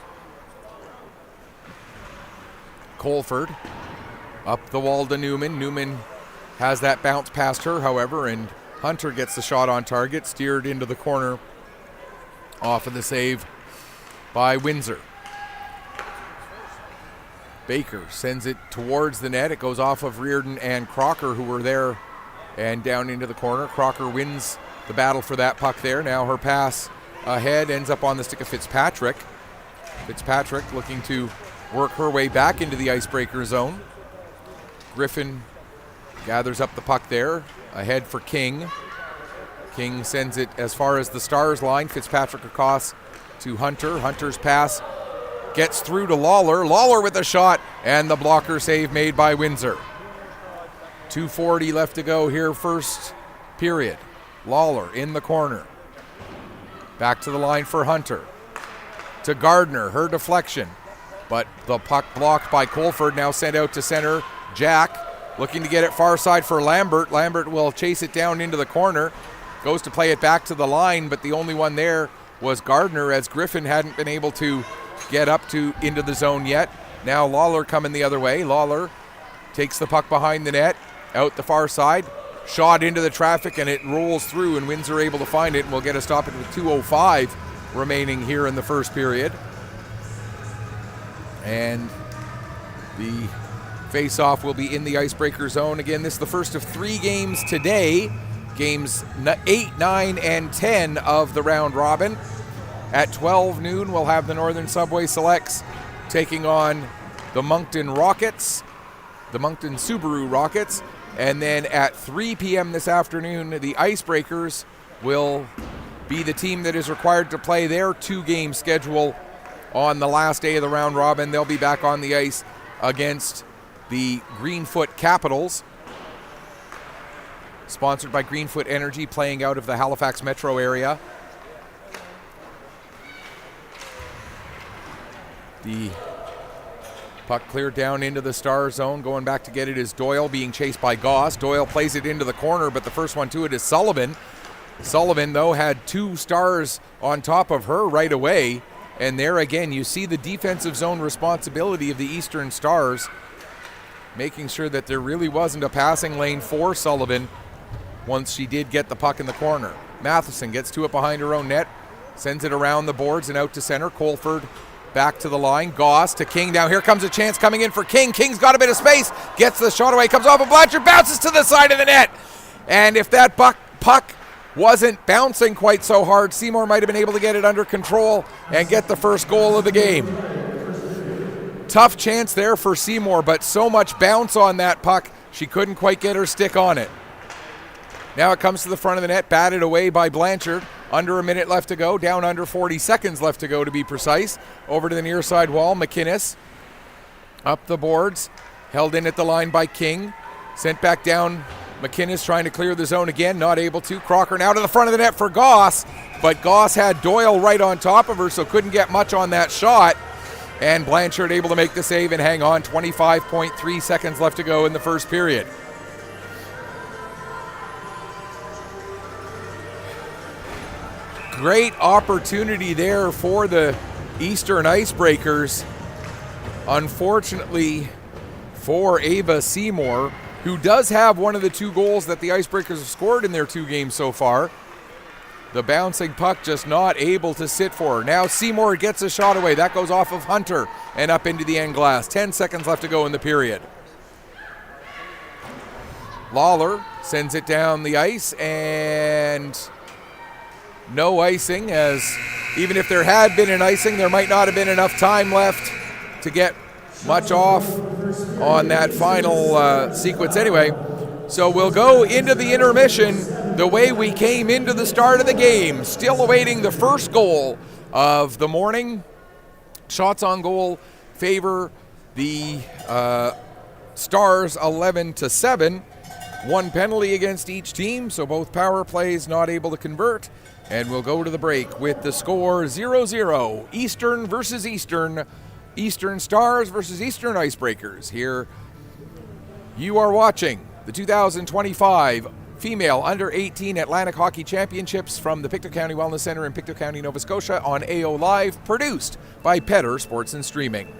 Colford up the wall to Newman. Newman has that bounce past her, however, and Hunter gets the shot on target, steered into the corner off of the save by Windsor. Baker sends it towards the net. It goes off of Reardon and Crocker, who were there, and down into the corner. Crocker wins the battle for that puck there. Now her pass ahead ends up on the stick of Fitzpatrick. Fitzpatrick looking to work her way back into the icebreaker zone. Griffin gathers up the puck there. Ahead for King. King sends it as far as the Stars line. Fitzpatrick across to Hunter. Hunter's pass gets through to Lawler. Lawler with a shot, and the blocker save made by Windsor. 2:40 left to go here, first period. Lawler in the corner. Back to the line for Hunter. To Gardner, her deflection. but the puck blocked by Colford, now sent out to center. Jack looking to get it far side for Lambert. Lambert will chase it down into the corner, goes to play it back to the line, but the only one there was Gardner, as Griffin hadn't been able to get up to into the zone yet. Now Lawler coming the other way. Lawler takes the puck behind the net, out the far side, shot into the traffic, and it rolls through, and Windsor able to find it, and we'll get a stoppage with 2:05 remaining here in the first period. And the face-off will be in the Icebreaker zone. Again, this is the first of 3 games today. Games 8, 9, and 10 of the round robin. At 12 noon, we'll have the Northern Subway Selects taking on the Moncton Rockets, the Moncton Subaru Rockets. And then at 3 p.m. this afternoon, the Icebreakers will be the team that is required to play their 2-game schedule on the last day of the round robin. They'll be back on the ice against the Greenfoot Capitals, sponsored by Greenfoot Energy, playing out of the Halifax metro area. The puck cleared down into the Star zone. Going back to get it is Doyle, being chased by Goss. Doyle plays it into the corner, but the first one to it is Sullivan. Sullivan, though, had 2 Stars on top of her right away. And there again, you see the defensive zone responsibility of the Eastern Stars, making sure that there really wasn't a passing lane for Sullivan once she did get the puck in the corner. Matheson gets to it behind her own net, sends it around the boards and out to center. Colford back to the line. Goss to King. Now here comes a chance coming in for King. King's got a bit of space, gets the shot away, comes off of Blanchard, bounces to the side of the net. And if that puck wasn't bouncing quite so hard, Seymour might have been able to get it under control and get the first goal of the game. Tough chance there for Seymour, but so much bounce on that puck, she couldn't quite get her stick on it. Now it comes to the front of the net, batted away by Blanchard. Under a minute left to go, down under 40 seconds left to go to be precise. Over to the near side wall, McInnes up the boards, held in at the line by King. Sent back down, McInnes trying to clear the zone again, not able to. Crocker now to the front of the net for Goss, but Goss had Doyle right on top of her, so couldn't get much on that shot. And Blanchard able to make the save and hang on. 25.3 seconds left to go in the first period. Great opportunity there for the Eastern Icebreakers. Unfortunately for Ava Seymour, who does have one of the 2 goals that the Icebreakers have scored in their 2 games so far. The bouncing puck just not able to sit for her. Now Seymour gets a shot away. That goes off of Hunter and up into the end glass. 10 seconds left to go in the period. Lawler sends it down the ice, and no icing, as even if there had been an icing, there might not have been enough time left to get much off on that final sequence anyway. So we'll go into the intermission the way we came into the start of the game, still awaiting the first goal of the morning. Shots on goal favor the Stars 11-7. 1 penalty against each team, so both power plays not able to convert. And we'll go to the break with the score 0-0. Eastern versus Eastern. Eastern Stars versus Eastern Icebreakers. Here you are watching the 2025 Female Under-18 Atlantic Hockey Championships from the Pictou County Wellness Center in Pictou County, Nova Scotia on AO Live, produced by Petter Sports and Streaming.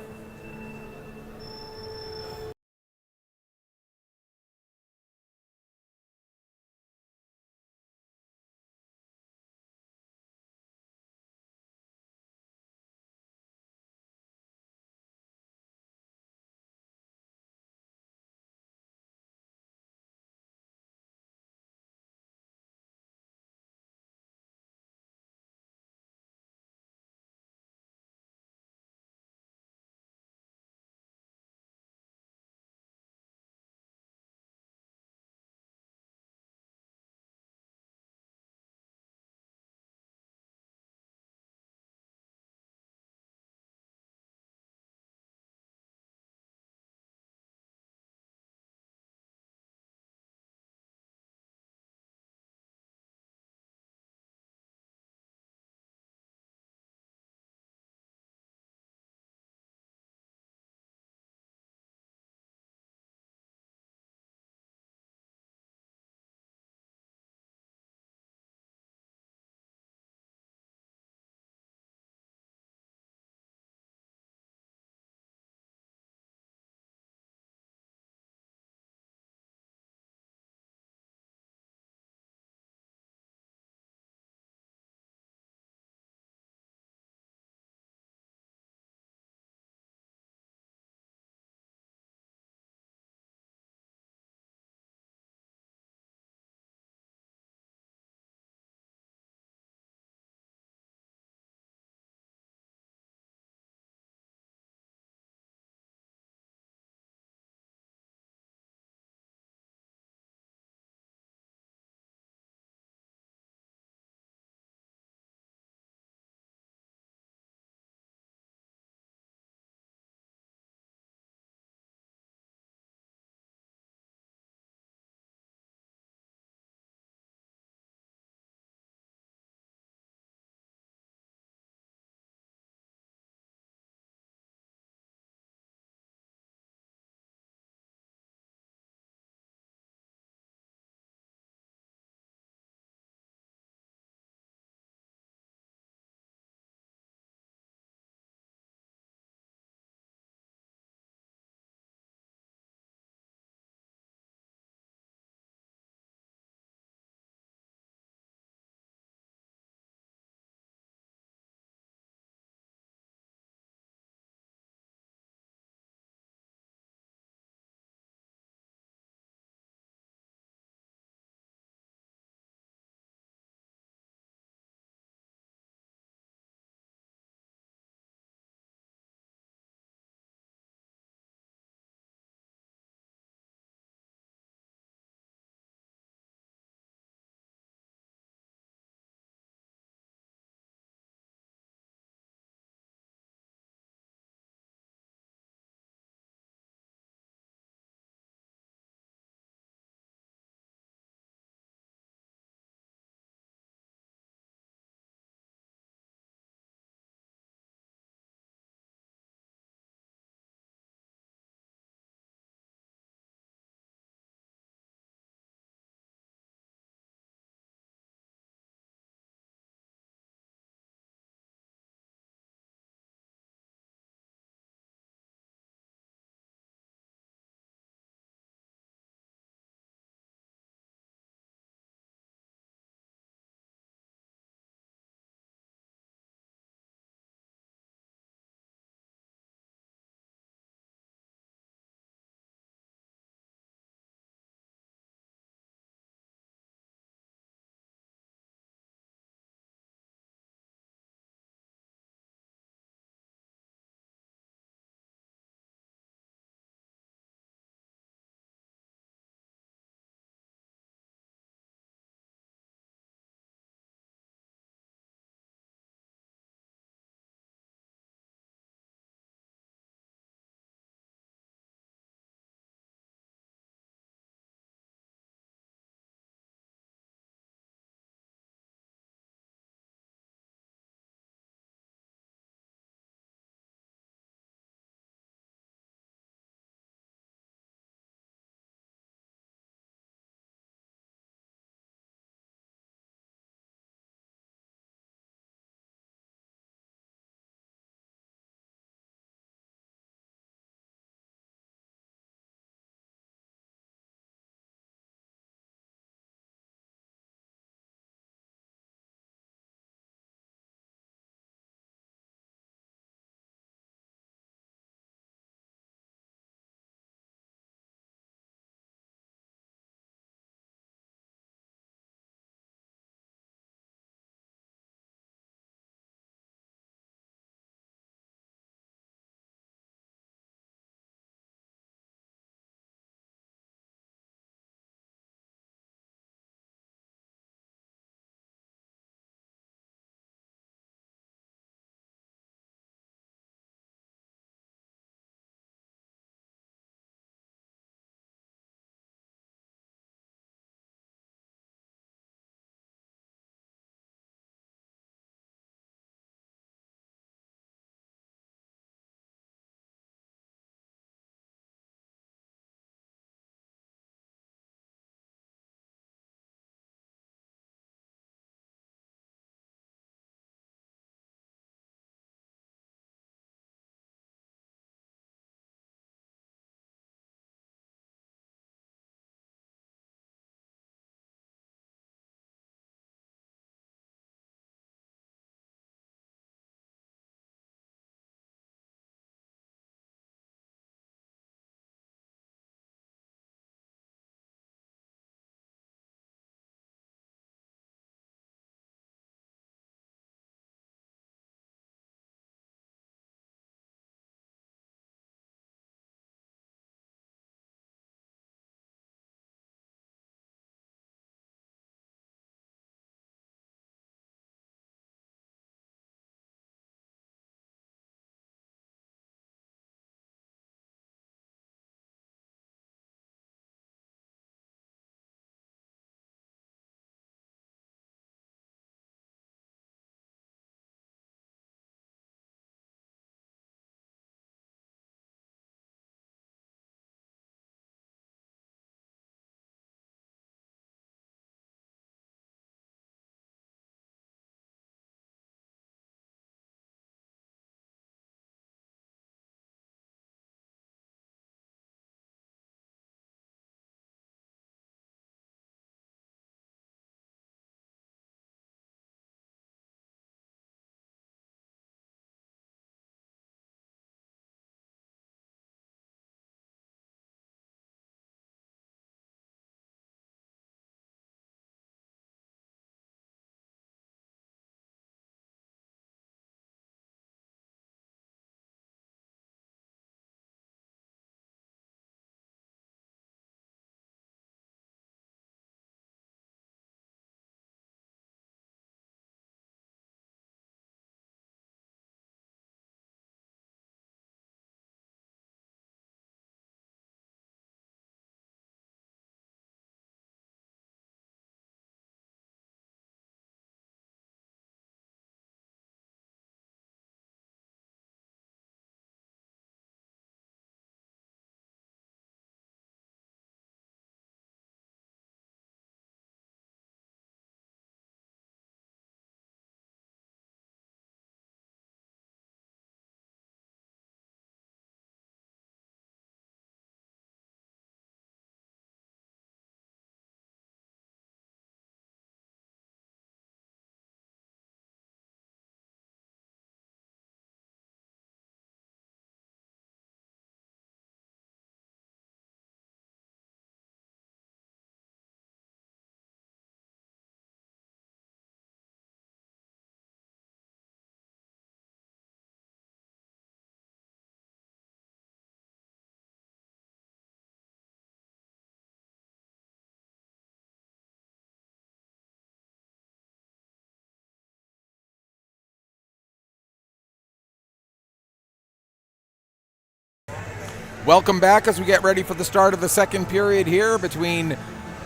Welcome back as we get ready for the start of the second period here between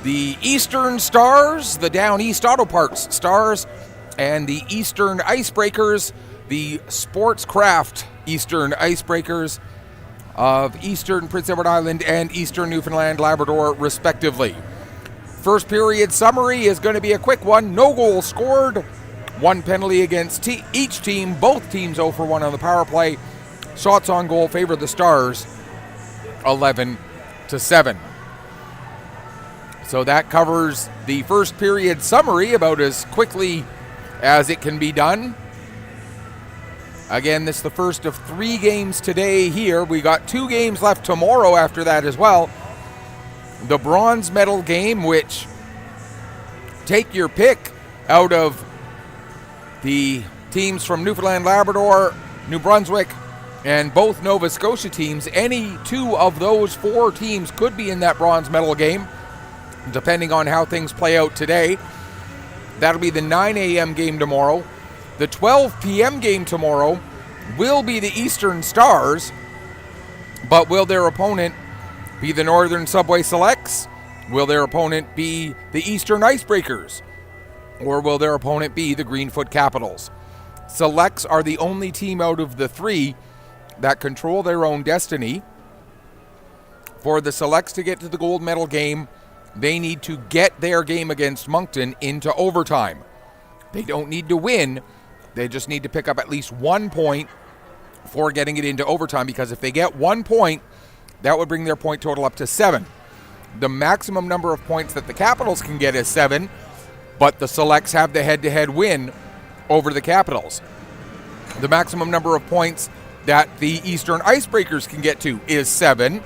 the Eastern Stars, the Down East Auto Parts Stars, and the Eastern Icebreakers, the Sportscraft Eastern Icebreakers of Eastern Prince Edward Island and Eastern Newfoundland Labrador, respectively. First period summary is going to be a quick one. No goals scored, one penalty against each team. Both teams 0 for 1 on the power play. Shots on goal favor the Stars 11-7. So that covers the first period summary about as quickly as it can be done. Again, this is the first of 3 games today here. We got 2 games left tomorrow after that as well. The bronze medal game, which take your pick out of the teams from Newfoundland, Labrador, New Brunswick, and both Nova Scotia teams. Any 2 of those 4 teams could be in that bronze medal game, depending on how things play out today. That'll be the 9 a.m. game tomorrow. The 12 p.m. game tomorrow will be the Eastern Stars, but will their opponent be the Northern Subway Selects? Will their opponent be the Eastern Icebreakers? Or will their opponent be the Greenfoot Capitals? Selects are the only team out of the 3 that control their own destiny. For the Selects to get to the gold medal game, they need to get their game against Moncton into overtime. They don't need to win. They just need to pick up at least 1 point for getting it into overtime, because if they get 1 point, that would bring their point total up to 7. The maximum number of points that the Capitals can get is 7, but the Selects have the head-to-head win over the Capitals. The maximum number of points that the Eastern Icebreakers can get to is 7,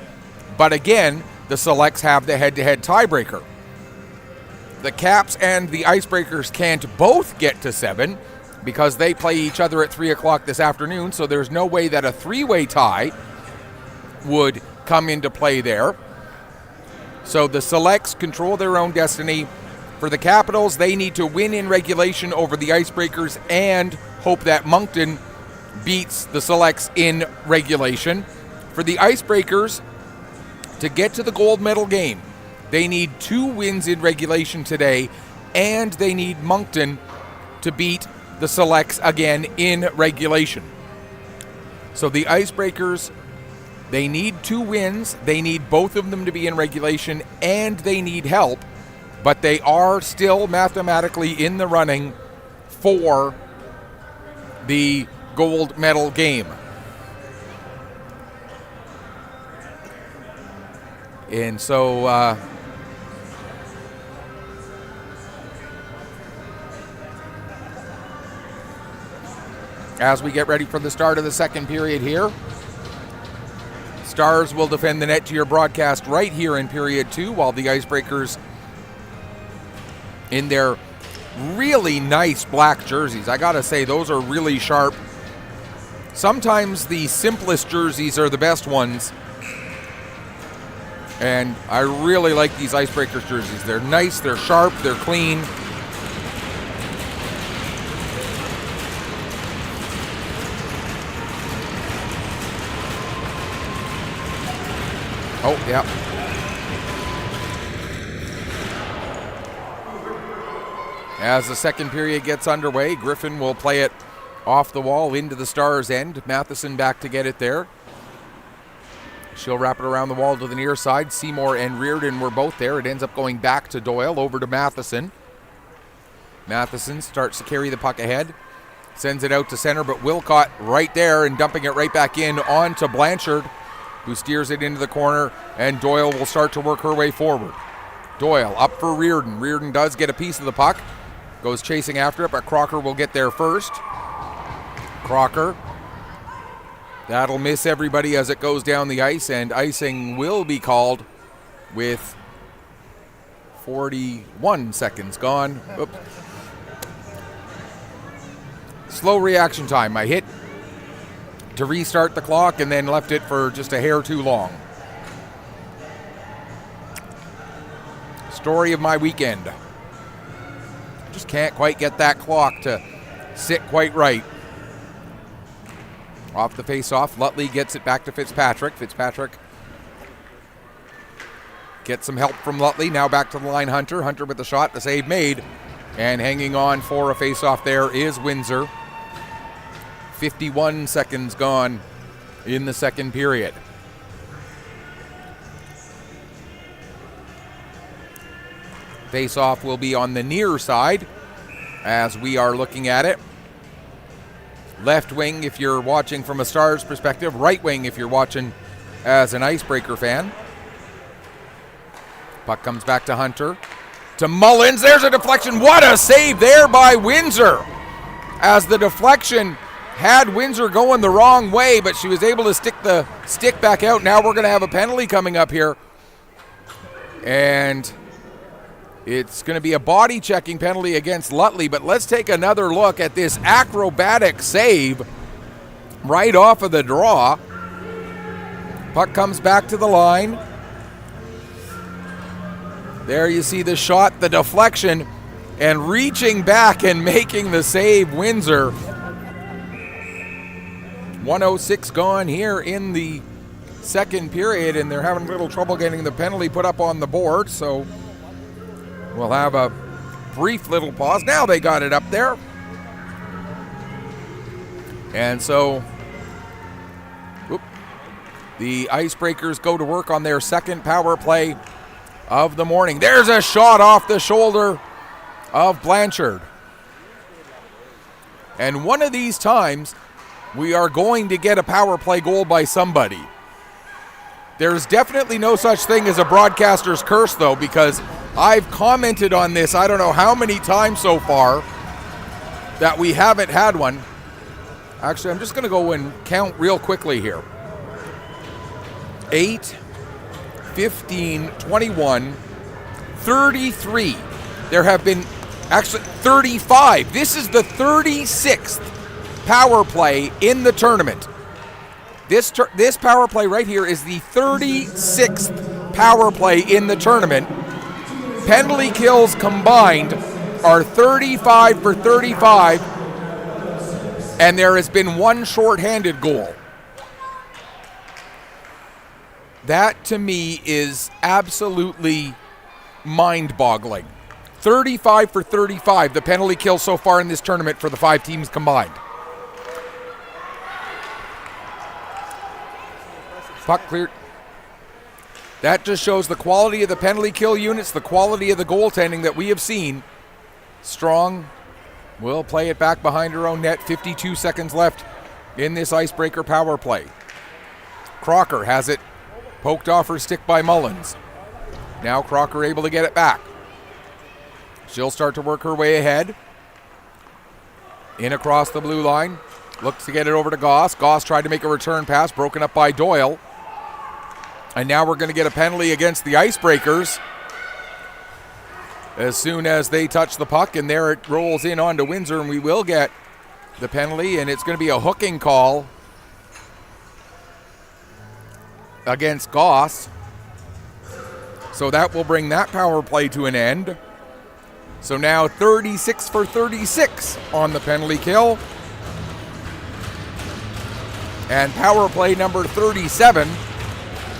but again, the Selects have the head-to-head tiebreaker. The Caps and the Icebreakers can't both get to 7 because they play each other at 3 o'clock this afternoon, so there's no way that a 3-way tie would come into play there. So the Selects control their own destiny. For the Capitals, they need to win in regulation over the Icebreakers and hope that Moncton beats the Selects in regulation. For the Icebreakers, to get to the gold medal game, they need 2 wins in regulation today, and they need Moncton to beat the Selects again in regulation. So the Icebreakers, they need 2 wins. They need both of them to be in regulation, and they need help, but they are still mathematically in the running for the gold medal game. And so as we get ready for the start of the second period here, Stars will defend the net to your broadcast right here in period 2, while the Icebreakers, in their really nice black jerseys, I gotta say, those are really sharp. Sometimes the simplest jerseys are the best ones, and I really like these Icebreakers jerseys. They're nice, they're sharp, they're clean. Oh, yeah. As the second period gets underway, Griffin will play it off the wall into the Stars' end. Matheson back to get it there. She'll wrap it around the wall to the near side. Seymour and Reardon were both there. It ends up going back to Doyle, over to Matheson. Matheson starts to carry the puck ahead. Sends it out to center, but Wilcott right there and dumping it right back in on to Blanchard, who steers it into the corner, and Doyle will start to work her way forward. Doyle up for Reardon. Reardon does get a piece of the puck. Goes chasing after it, but Crocker will get there first. Crocker. That'll miss everybody as it goes down the ice, and icing will be called with 41 seconds gone. Oops. Slow reaction time. I hit to restart the clock and then left it for just a hair too long. Story of my weekend. Just can't quite get that clock to sit quite right. Off the face-off, Lutley gets it back to Fitzpatrick. Fitzpatrick Get some help from Lutley. Now back to the line, Hunter. Hunter with the shot, the save made. And hanging on for a face-off there is Windsor. 51 seconds gone in the second period. Face-off will be on the near side as we are looking at it. Left wing if you're watching from a Stars perspective. Right wing if you're watching as an Icebreaker fan. Puck comes back to Hunter. To Mullins. There's a deflection. What a save there by Windsor. As the deflection had Windsor going the wrong way, but she was able to stick the stick back out. Now we're going to have a penalty coming up here. And it's going to be a body checking penalty against Lutley, but let's take another look at this acrobatic save right off of the draw. Puck comes back to the line. There you see the shot, the deflection, and reaching back and making the save, Windsor. 1:06 gone here in the second period, and they're having a little trouble getting the penalty put up on the board, so we'll have a brief little pause. Now they got it up there. And so the Icebreakers go to work on their second power play of the morning. There's a shot off the shoulder of Blanchard. And one of these times, we are going to get a power play goal by somebody. There's definitely no such thing as a broadcaster's curse, though, because I've commented on this I don't know how many times so far that we haven't had one. Actually, I'm just going to go and count real quickly here. 8, 15, 21, 33. There have been actually 35. This is the 36th power play in the tournament. This power play right here is the 36th power play in the tournament. Penalty kills combined are 35 for 35, and there has been one shorthanded goal. That, to me, is absolutely mind-boggling. 35 for 35, the penalty kill so far in this tournament for the 5 teams combined. Puck cleared. That just shows the quality of the penalty kill units, the quality of the goaltending that we have seen. Strong will play it back behind her own net. 52 seconds left in this Icebreaker power play. Crocker has it. Poked off her stick by Mullins. Now Crocker able to get it back. She'll start to work her way ahead. In across the blue line. Looks to get it over to Goss. Goss tried to make a return pass, broken up by Doyle. And now we're going to get a penalty against the Icebreakers as soon as they touch the puck, and there it rolls in onto Windsor, and we will get the penalty, and it's going to be a hooking call against Goss. So that will bring that power play to an end. So now 36 for 36 on the penalty kill. And power play number 37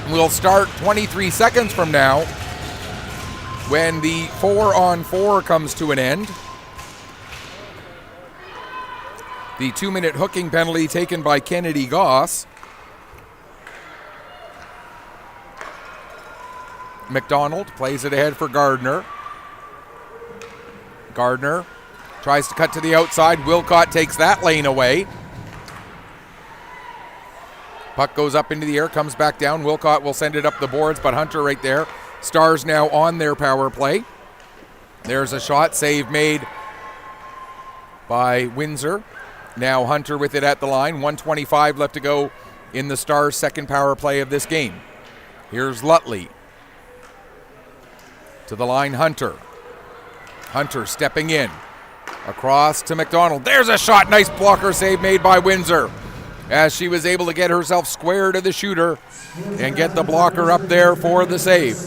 will start 23 seconds from now when the 4-on-4 comes to an end. The 2-minute hooking penalty taken by Kennedy Goss. McDonald plays it ahead for Gardner. Gardner tries to cut to the outside. Wilcott takes that lane away. Puck goes up into the air, comes back down. Wilcott will send it up the boards, but Hunter right there. Stars now on their power play. There's a shot, save made by Windsor. Now Hunter with it at the line. 1:25 left to go in the Stars' second power play of this game. Here's Lutley. To the line, Hunter. Hunter stepping in. Across to McDonald. There's a shot. Nice blocker save made by Windsor, as she was able to get herself square to the shooter and get the blocker up there for the save.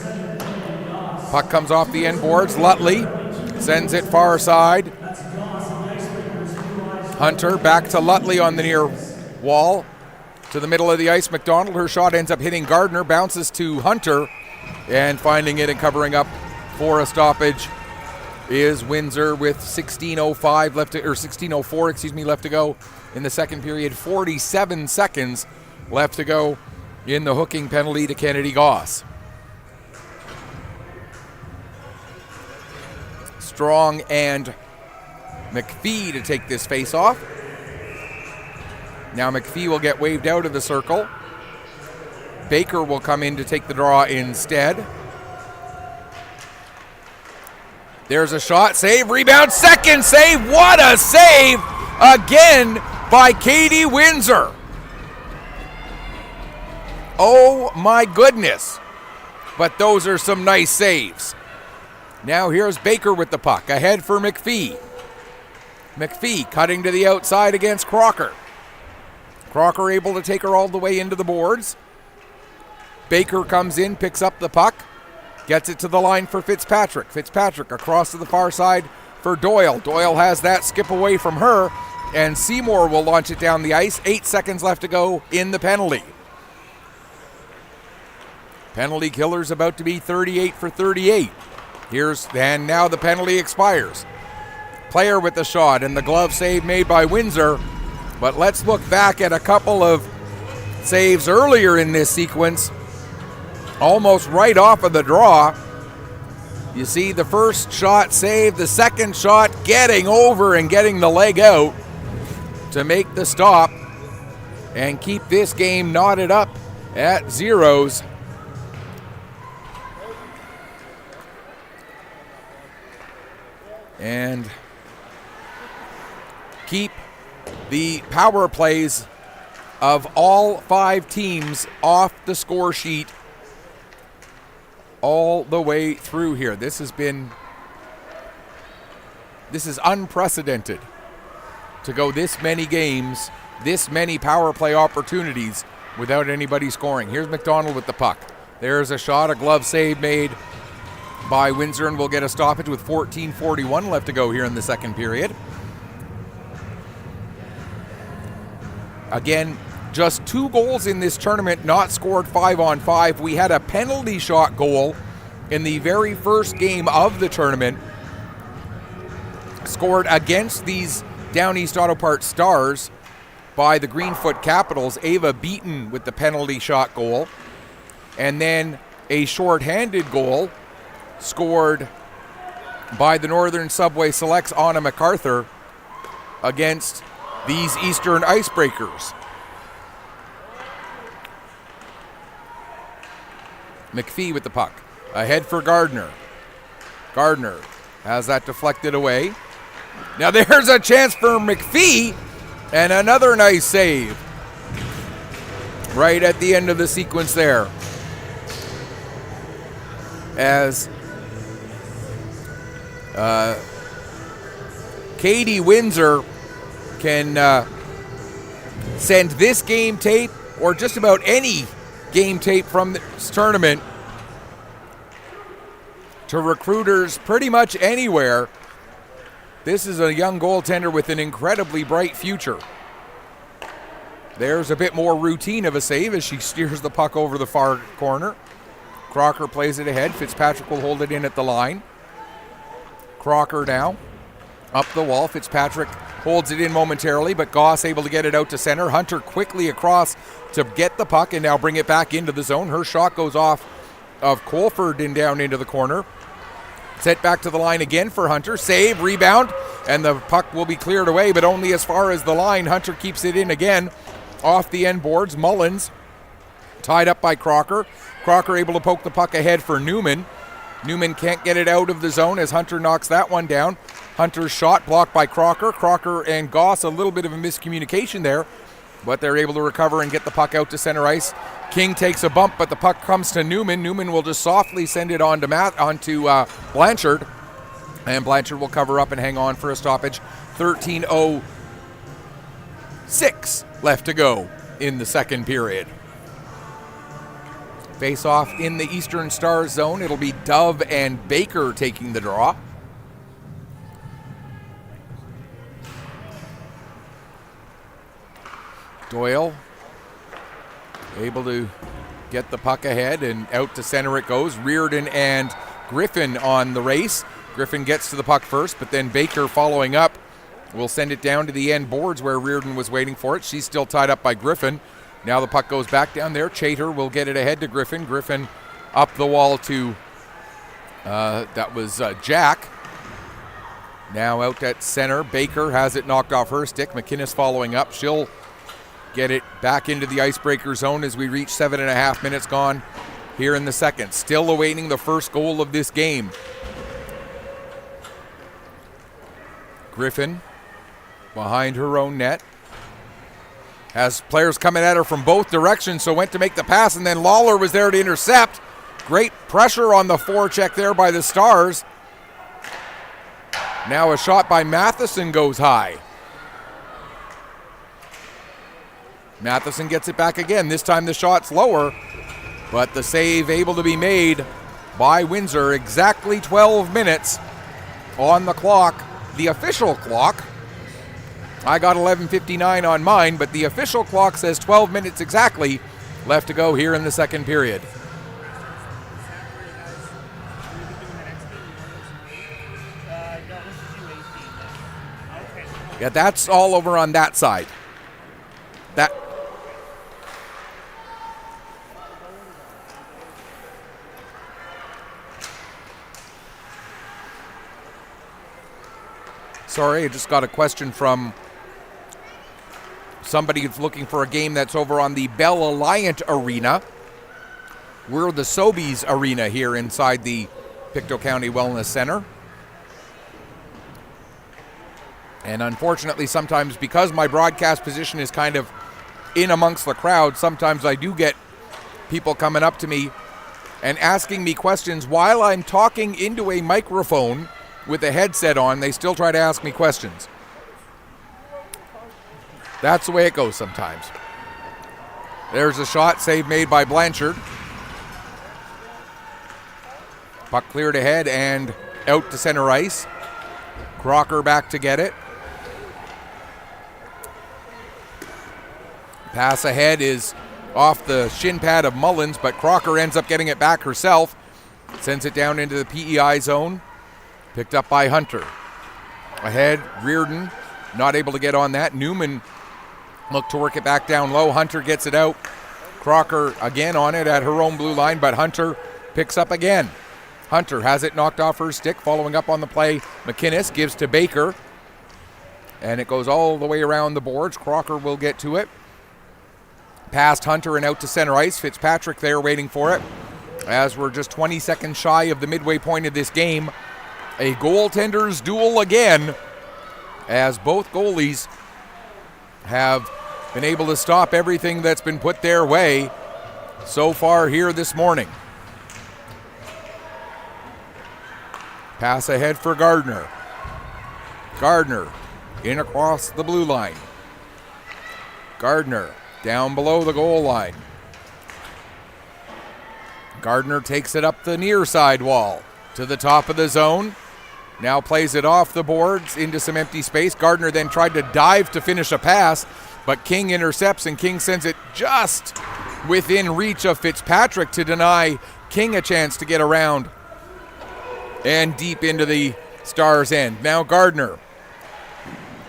Puck comes off the end boards. Lutley sends it far side. Hunter back to Lutley on the near wall. To the middle of the ice, McDonald. Her shot ends up hitting Gardner. Bounces to Hunter. And finding it and covering up for a stoppage is Windsor with 16:05 left to, or 16:04, left to go in the second period. 47 seconds left to go in the hooking penalty to Kennedy Goss. Strong and McPhee to take this face off. Now McPhee will get waved out of the circle. Baker will come in to take the draw instead. There's a shot, save, rebound, second save. What a save again by Katie Windsor. Oh my goodness. But those are some nice saves. Now here's Baker with the puck, ahead for McPhee. McPhee cutting to the outside against Crocker. Crocker able to take her all the way into the boards. Baker comes in, picks up the puck, gets it to the line for Fitzpatrick. Fitzpatrick across to the far side for Doyle. Doyle has that skip away from her, and Seymour will launch it down the ice. 8 seconds left to go in the penalty. Penalty killer's about to be 38 for 38. And now the penalty expires. Player with the shot and the glove save made by Windsor. But let's look back at a couple of saves earlier in this sequence. Almost right off of the draw. You see the first shot saved, the second shot getting over and getting the leg out to make the stop and keep this game knotted up at zeros. And keep the power plays of all 5 teams off the score sheet all the way through here. This is unprecedented to go this many games, this many power play opportunities without anybody scoring. Here's McDonald with the puck. There's a shot, a glove save made by Windsor, and we'll get a stoppage with 14:41 left to go here in the second period. Again, just 2 goals in this tournament, not scored 5-on-5. We had a penalty shot goal in the very first game of the tournament, scored against these Down East Auto Parts Stars by the Greenfoot Capitals. Ava Beaton with the penalty shot goal. And then a short-handed goal scored by the Northern Subway Selects Anna MacArthur against these Eastern Icebreakers. McPhee with the puck. Ahead for Gardner. Gardner has that deflected away. Now there's a chance for McPhee, and another nice save right at the end of the sequence there. As Katie Windsor can send this game tape, or just about any game tape from this tournament, to recruiters pretty much anywhere. This is a young goaltender with an incredibly bright future. There's a bit more routine of a save as she steers the puck over the far corner. Crocker plays it ahead. Fitzpatrick will hold it in at the line. Crocker now up the wall. Fitzpatrick holds it in momentarily, but Goss able to get it out to center. Hunter quickly across to get the puck and now bring it back into the zone. Her shot goes off of Colford and down into the corner. Set back to the line again for Hunter. Save, rebound, and the puck will be cleared away, but only as far as the line. Hunter keeps it in again off the end boards. Mullins tied up by Crocker. Crocker able to poke the puck ahead for Newman. Newman can't get it out of the zone as Hunter knocks that one down. Hunter's shot blocked by Crocker. Crocker and Goss, a little bit of a miscommunication there, but they're able to recover and get the puck out to center ice. King takes a bump, but the puck comes to Newman. Newman will just softly send it onto Blanchard, and Blanchard will cover up and hang on for a stoppage. 13:06 left to go in the second period. Face off in the Eastern Stars zone. It'll be Dove and Baker taking the draw. Doyle able to get the puck ahead, and out to center it goes. Reardon and Griffin on the race. Griffin gets to the puck first, but then Baker following up will send it down to the end boards where Reardon was waiting for it. She's still tied up by Griffin. Now the puck goes back down there. Chater will get it ahead to Griffin. Griffin up the wall to, that was Jack. Now out at center. Baker has it knocked off her stick. McInnes following up. She'll get it back into the icebreaker zone as we reach 7.5 minutes gone here in the second. Still awaiting the first goal of this game. Griffin behind her own net. Has players coming at her from both directions, so went to make the pass, and then Lawler was there to intercept. Great pressure on the forecheck there by the Stars. Now a shot by Matheson goes high. Matheson gets it back again. This time the shot's lower, but the save able to be made by Windsor. Exactly 12 minutes on the clock, the official clock. I got 11:59 on mine, but the official clock says 12 minutes exactly left to go here in the second period. Yeah, that's all over on that side. That. Sorry, I just got a question from somebody who's looking for a game that's over on the Bell Alliant Arena. We're the Sobeys Arena here inside the Pictou County Wellness Center. And unfortunately, sometimes because my broadcast position is kind of in amongst the crowd, sometimes I do get people coming up to me and asking me questions while I'm talking into a microphone with a headset on. They still try to ask me questions. That's the way it goes sometimes. There's a shot, save made by Blanchard. Puck cleared ahead and out to center ice. Crocker back to get it. Pass ahead is off the shin pad of Mullins, but Crocker ends up getting it back herself. Sends it down into the PEI zone. Picked up by Hunter. Ahead, Reardon, not able to get on that. Newman looked to work it back down low. Hunter gets it out. Crocker again on it at her own blue line, but Hunter picks up again. Hunter has it knocked off her stick. Following up on the play, McInnes gives to Baker. And it goes all the way around the boards. Crocker will get to it. Past Hunter and out to center ice. Fitzpatrick there waiting for it. As we're just 20 seconds shy of the midway point of this game. A goaltender's duel again, as both goalies have been able to stop everything that's been put their way so far here this morning. Pass ahead for Gardner. Gardner in across the blue line. Gardner down below the goal line. Gardner takes it up the near side wall to the top of the zone. Now plays it off the boards into some empty space. Gardner then tried to dive to finish a pass, but King intercepts, and King sends it just within reach of Fitzpatrick to deny King a chance to get around and deep into the Stars' end. Now Gardner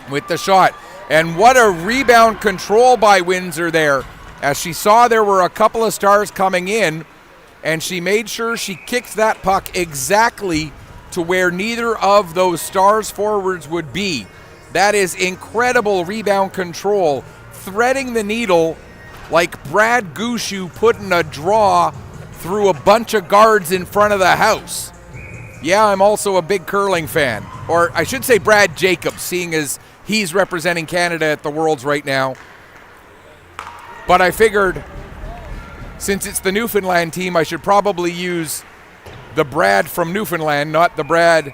with the shot. And what a rebound control by Windsor there, as she saw there were a couple of Stars coming in, and she made sure she kicked that puck exactly to where neither of those Stars forwards would be. That is incredible rebound control, threading the needle like Brad Gushue putting a draw through a bunch of guards in front of the house. Yeah, I'm also a big curling fan. Or I should say Brad Jacobs, seeing as he's representing Canada at the Worlds right now. But I figured, since it's the Newfoundland team, I should probably use the Brad from Newfoundland, not the Brad.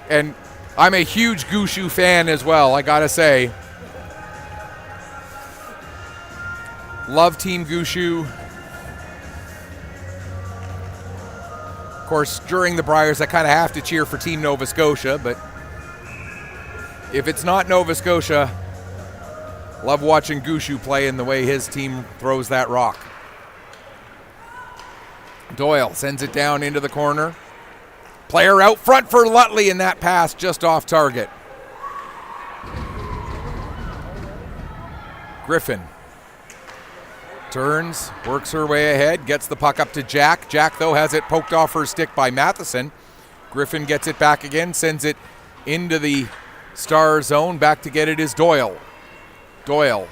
And I'm a huge Gushue fan as well, I gotta say. Love Team Gushue. Of course, during the Briers, I kind of have to cheer for Team Nova Scotia, but if it's not Nova Scotia, love watching Gushue play and the way his team throws that rock. Doyle sends it down into the corner. Player out front for Lutley, and that pass just off target. Griffin turns, works her way ahead, gets the puck up to Jack. Jack, though, has it poked off her stick by Matheson. Griffin gets it back again, sends it into the Star zone. Back to get it is Doyle. Doyle.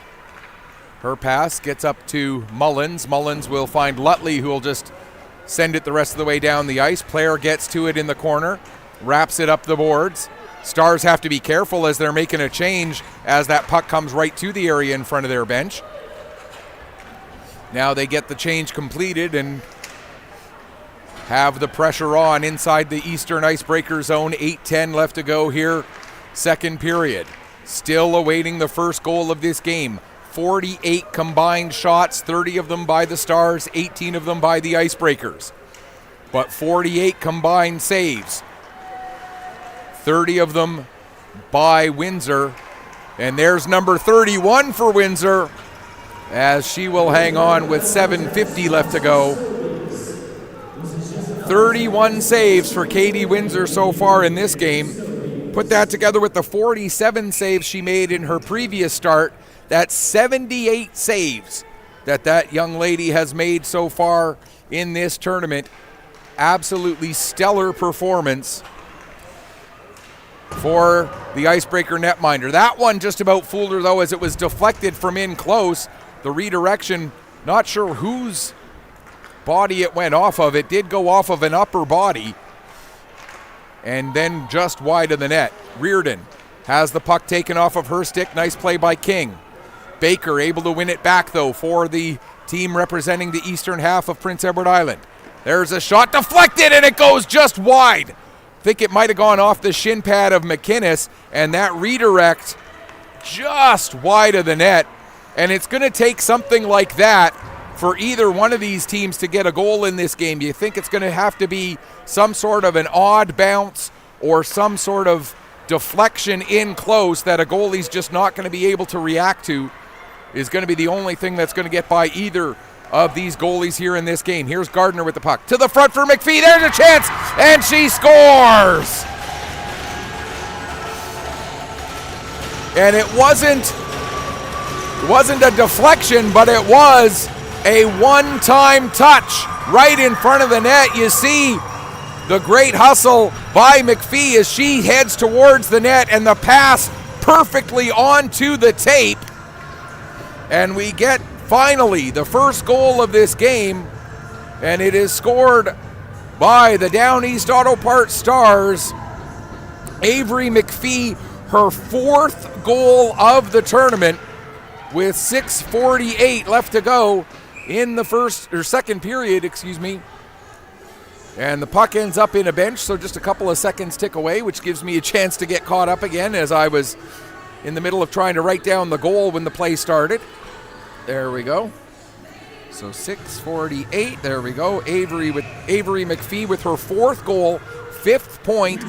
Her pass gets up to Mullins. Mullins will find Lutley, who will just send it the rest of the way down the ice. Player gets to it in the corner, wraps it up the boards. Stars have to be careful as they're making a change as that puck comes right to the area in front of their bench. Now they get the change completed and have the pressure on inside the Eastern Icebreaker zone. 8:10 left to go here, second period. Still awaiting the first goal of this game. 48 combined shots, 30 of them by the Stars, 18 of them by the Icebreakers. But 48 combined saves, 30 of them by Windsor. And there's number 31 for Windsor, as she will hang on with 7:50 left to go. 31 saves for Katie Windsor so far in this game. Put that together with the 47 saves she made in her previous start. That's 78 saves that young lady has made so far in this tournament. Absolutely stellar performance for the Icebreaker netminder. That one just about fooled her, though, as it was deflected from in close. The redirection, not sure whose body it went off of. It did go off of an upper body and then just wide of the net. Reardon has the puck taken off of her stick. Nice play by King. Baker able to win it back, though, for the team representing the eastern half of Prince Edward Island. There's a shot deflected, and it goes just wide. I think it might have gone off the shin pad of McInnes, and that redirect just wide of the net. And it's going to take something like that for either one of these teams to get a goal in this game. You think it's going to have to be some sort of an odd bounce or some sort of deflection in close that a goalie's just not going to be able to react to, is going to be the only thing that's going to get by either of these goalies here in this game. Here's Gardner with the puck. To the front for McPhee. There's a chance, and she scores! And it wasn't a deflection, but it was a one-time touch right in front of the net. You see the great hustle by McPhee as she heads towards the net, and the pass perfectly onto the tape. And we get finally the first goal of this game, and it is scored by the Down East Auto Parts Stars. Avery McPhee, her fourth goal of the tournament, with 6:48 left to go in the second period, And the puck ends up in a bench, so just a couple of seconds tick away, which gives me a chance to get caught up again as I was in the middle of trying to write down the goal when the play started. There we go. So 6:48, there we go. Avery McPhee with her fourth goal, fifth point.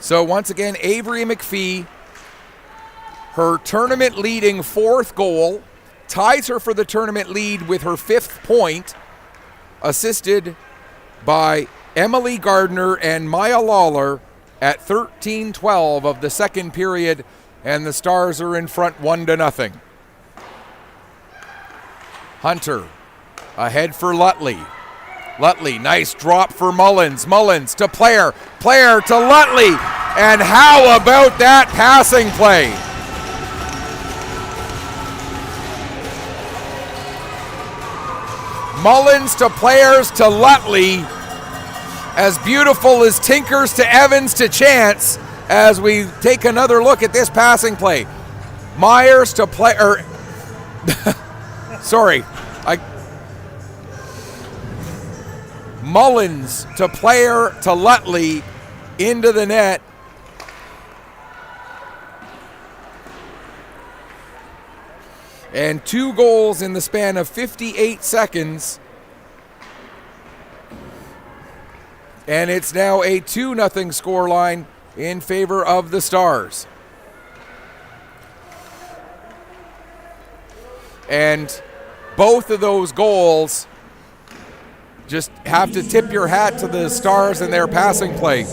So once again, Avery McPhee, her tournament-leading fourth goal, ties her for the tournament lead with her fifth point, assisted by Emily Gardner and Maya Lawler at 13:12 of the second period, and the Stars are in front 1-0. Hunter ahead for Lutley. Lutley, nice drop for Mullins. Mullins to Player. Player to Lutley. And how about that passing play? Mullins to Players to Lutley. As beautiful as Tinkers to Evans to Chance, as we take another look at this passing play. Myers to Player. Sorry. Mullins to Player to Lutley into the net. And 2 goals in the span of 58 seconds. And it's now a 2-0 scoreline in favor of the Stars. And both of those goals just have to tip your hat to the Stars and their passing play.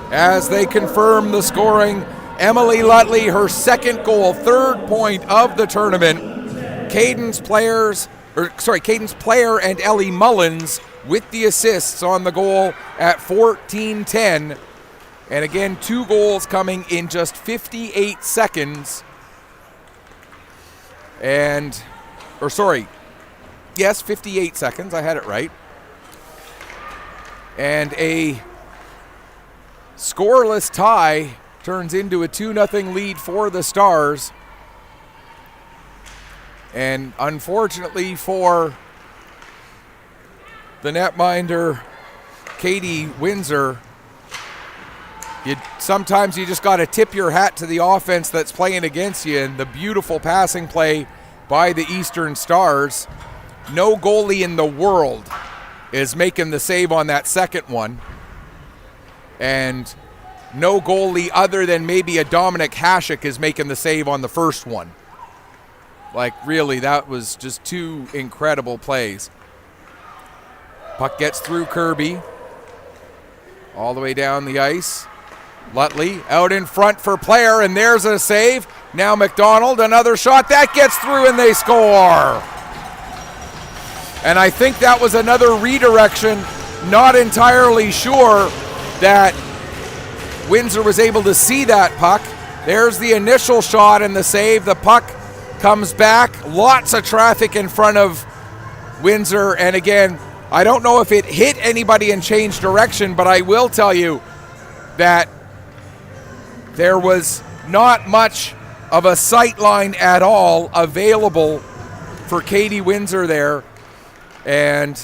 As they confirm the scoring, Emily Lutley, her second goal, 3rd point of the tournament. Caden's Player and Ellie Mullins with the assists on the goal at 14:10. And again, 2 goals coming in just 58 seconds. Yes, 58 seconds. I had it right. And a scoreless tie turns into a 2-0 lead for the Stars. And unfortunately for the netminder, Katie Windsor, sometimes you just got to tip your hat to the offense that's playing against you, and the beautiful passing play by the Eastern Stars. No goalie in the world is making the save on that second one. And no goalie other than maybe a Dominic Hasek is making the save on the first one. Like, really, that was just 2 incredible plays. Puck gets through Kirby. All the way down the ice. Lutley out in front for Player, and there's a save. Now McDonald, another shot. That gets through, and they score. And I think that was another redirection. Not entirely sure that Windsor was able to see that puck. There's the initial shot and the save. The puck comes back. Lots of traffic in front of Windsor. And again, I don't know if it hit anybody and changed direction, but I will tell you that there was not much of a sight line at all available for Katie Windsor there. And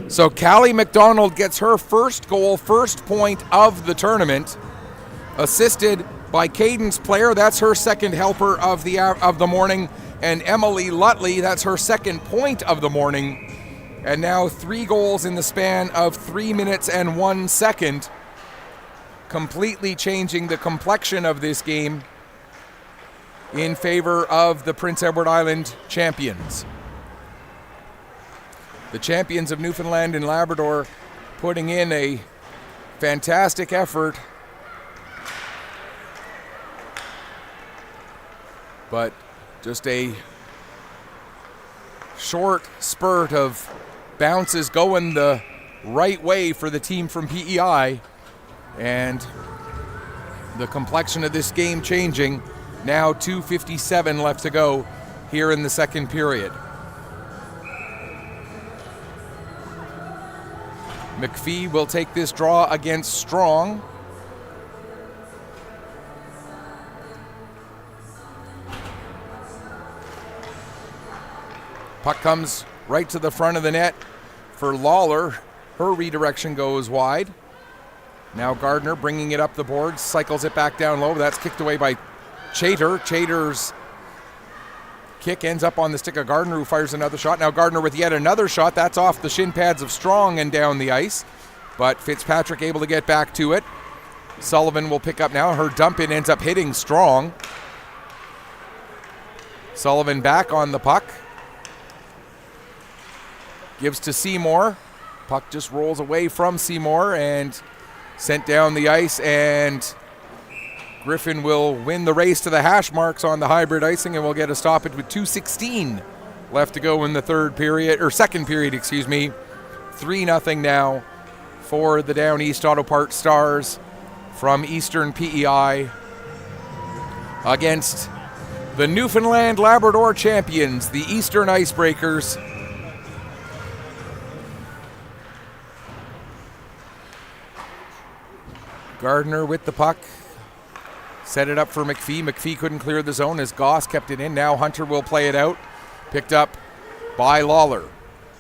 so Callie McDonald gets her first goal, first point of the tournament, assisted by Caden's Player. That's her second helper of the morning. And Emily Lutley, that's her second point of the morning. And now 3 goals in the span of 3 minutes and 1 second, completely changing the complexion of this game in favor of the Prince Edward Island champions. The champions of Newfoundland and Labrador putting in a fantastic effort, but just a short spurt of bounces going the right way for the team from PEI, and the complexion of this game changing. Now 2:57 left to go here in the second period. McPhee will take this draw against Strong. Puck comes right to the front of the net for Lawler. Her redirection goes wide. Now Gardner bringing it up the boards, cycles it back down low. That's kicked away by Chater. Chater's kick ends up on the stick of Gardner, who fires another shot. Now Gardner with yet another shot. That's off the shin pads of Strong and down the ice. But Fitzpatrick able to get back to it. Sullivan will pick up now. Her dump in ends up hitting Strong. Sullivan back on the puck. Gives to Seymour. Puck just rolls away from Seymour and sent down the ice, and Griffin will win the race to the hash marks on the hybrid icing, and we'll get a stoppage with 2:16 left to go in the second period, 3-0 now for the Down East Auto Parts Stars from Eastern PEI against the Newfoundland Labrador champions, the Eastern Icebreakers. Gardner with the puck. Set it up for McPhee. McPhee couldn't clear the zone as Goss kept it in. Now Hunter will play it out. Picked up by Lawler.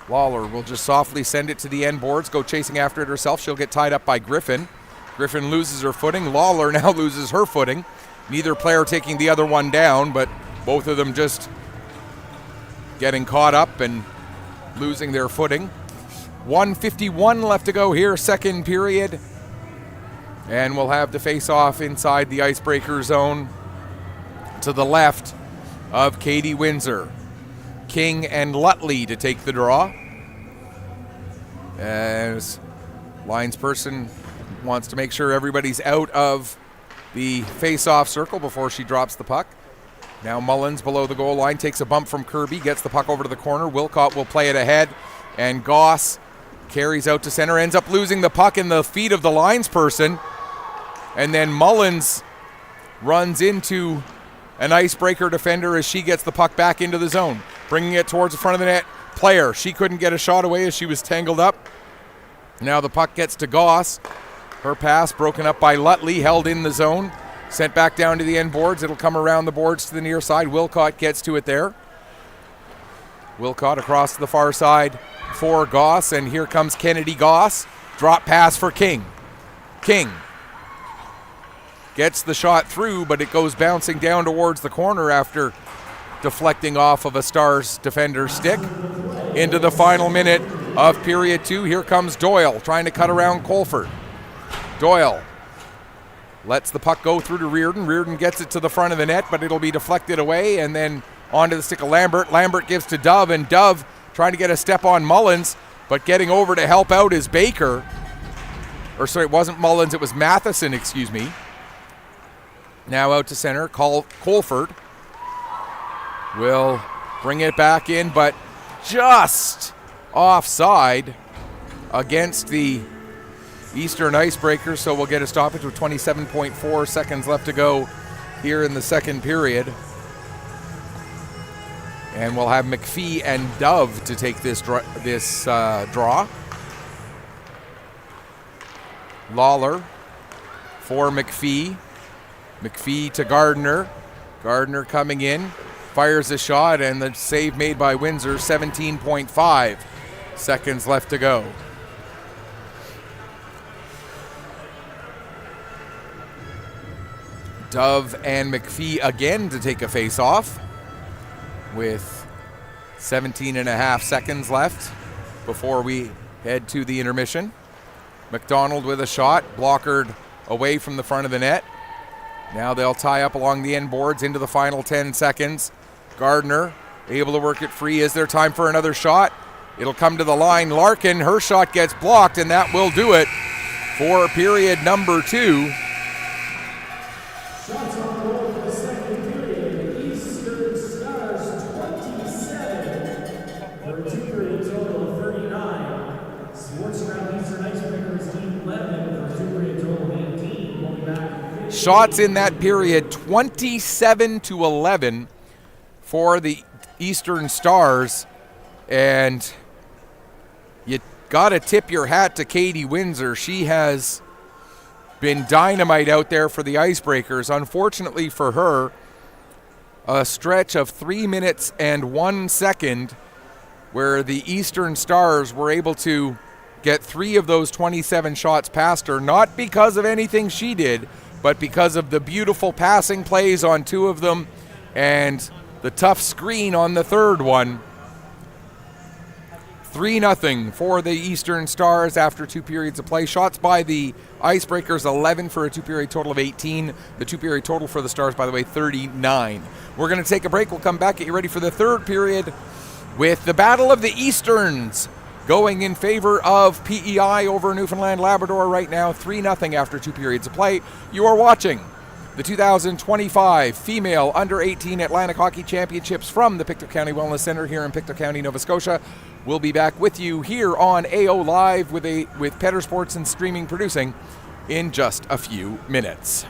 Lawler will just softly send it to the end boards, go chasing after it herself. She'll get tied up by Griffin. Griffin loses her footing. Lawler now loses her footing. Neither player taking the other one down, but both of them just getting caught up and losing their footing. 1:51 left to go here, second period. And we'll have the face-off inside the icebreaker zone to the left of Katie Windsor. King and Lutley to take the draw. As linesperson wants to make sure everybody's out of the face-off circle before she drops the puck. Now Mullins below the goal line takes a bump from Kirby, gets the puck over to the corner. Wilcott will play it ahead, and Goss carries out to center, ends up losing the puck in the feet of the linesperson. And then Mullins runs into an icebreaker defender as she gets the puck back into the zone, bringing it towards the front of the net. Player, she couldn't get a shot away as she was tangled up. Now the puck gets to Goss. Her pass broken up by Lutley, held in the zone, sent back down to the end boards. It'll come around the boards to the near side. Wilcott gets to it there. Wilcott across to the far side for Goss, and here comes Kennedy Goss. Drop pass for King. King gets the shot through, but it goes bouncing down towards the corner after deflecting off of a Stars defender's stick. Into the final minute of period 2. Here comes Doyle trying to cut around Colford. Doyle lets the puck go through to Reardon. Reardon gets it to the front of the net, but it'll be deflected away and then onto the stick of Lambert. Lambert gives to Dove, and Dove trying to get a step on Mullins, but getting over to help out is Baker. Or sorry, it wasn't Mullins, it was Matheson, excuse me. Now out to center, Colford will bring it back in, but just offside against the Eastern Icebreakers, so we'll get a stoppage with 27.4 seconds left to go here in the second period. And we'll have McPhee and Dove to take this draw. Lawler for McPhee. McPhee to Gardner. Gardner coming in, fires a shot, and the save made by Windsor. 17.5 seconds left to go. Dove and McPhee again to take a face-off with 17 and a half seconds left before we head to the intermission. McDonald with a shot, blockered away from the front of the net. Now they'll tie up along the end boards into the final 10 seconds. Gardner able to work it free. Is there time for another shot? It'll come to the line. Larkin, her shot gets blocked, and that will do it for period number 2. Shots on goal for the second period. Eastern Stars 27 for a 2-period total of 39. Sports Ground Eastern Icebreakers 11 for a 2-period total of 18. We'll be back. Shots in that period 27-11 for the Eastern Stars, and you got to tip your hat to Katie Windsor. She has been dynamite out there for the Icebreakers. Unfortunately for her, a stretch of 3 minutes and 1 second where the Eastern Stars were able to get 3 of those 27 shots past her, not because of anything she did, but because of the beautiful passing plays on 2 of them and the tough screen on the third one. 3-0 for the Eastern Stars after 2 periods of play. Shots by the Icebreakers 11 for a 2-period total of 18. The 2-period total for the Stars, by the way, 39. We're going to take a break. We'll come back, get you ready for the third period with the Battle of the Easterns going in favor of PEI over Newfoundland Labrador right now. 3-0 after 2 periods of play. You are watching the 2025 Female Under-18 Atlantic Hockey Championships from the Pictou County Wellness Center here in Pictou County, Nova Scotia. We'll be back with you here on AO Live with Petter Sports and Streaming Producing in just a few minutes.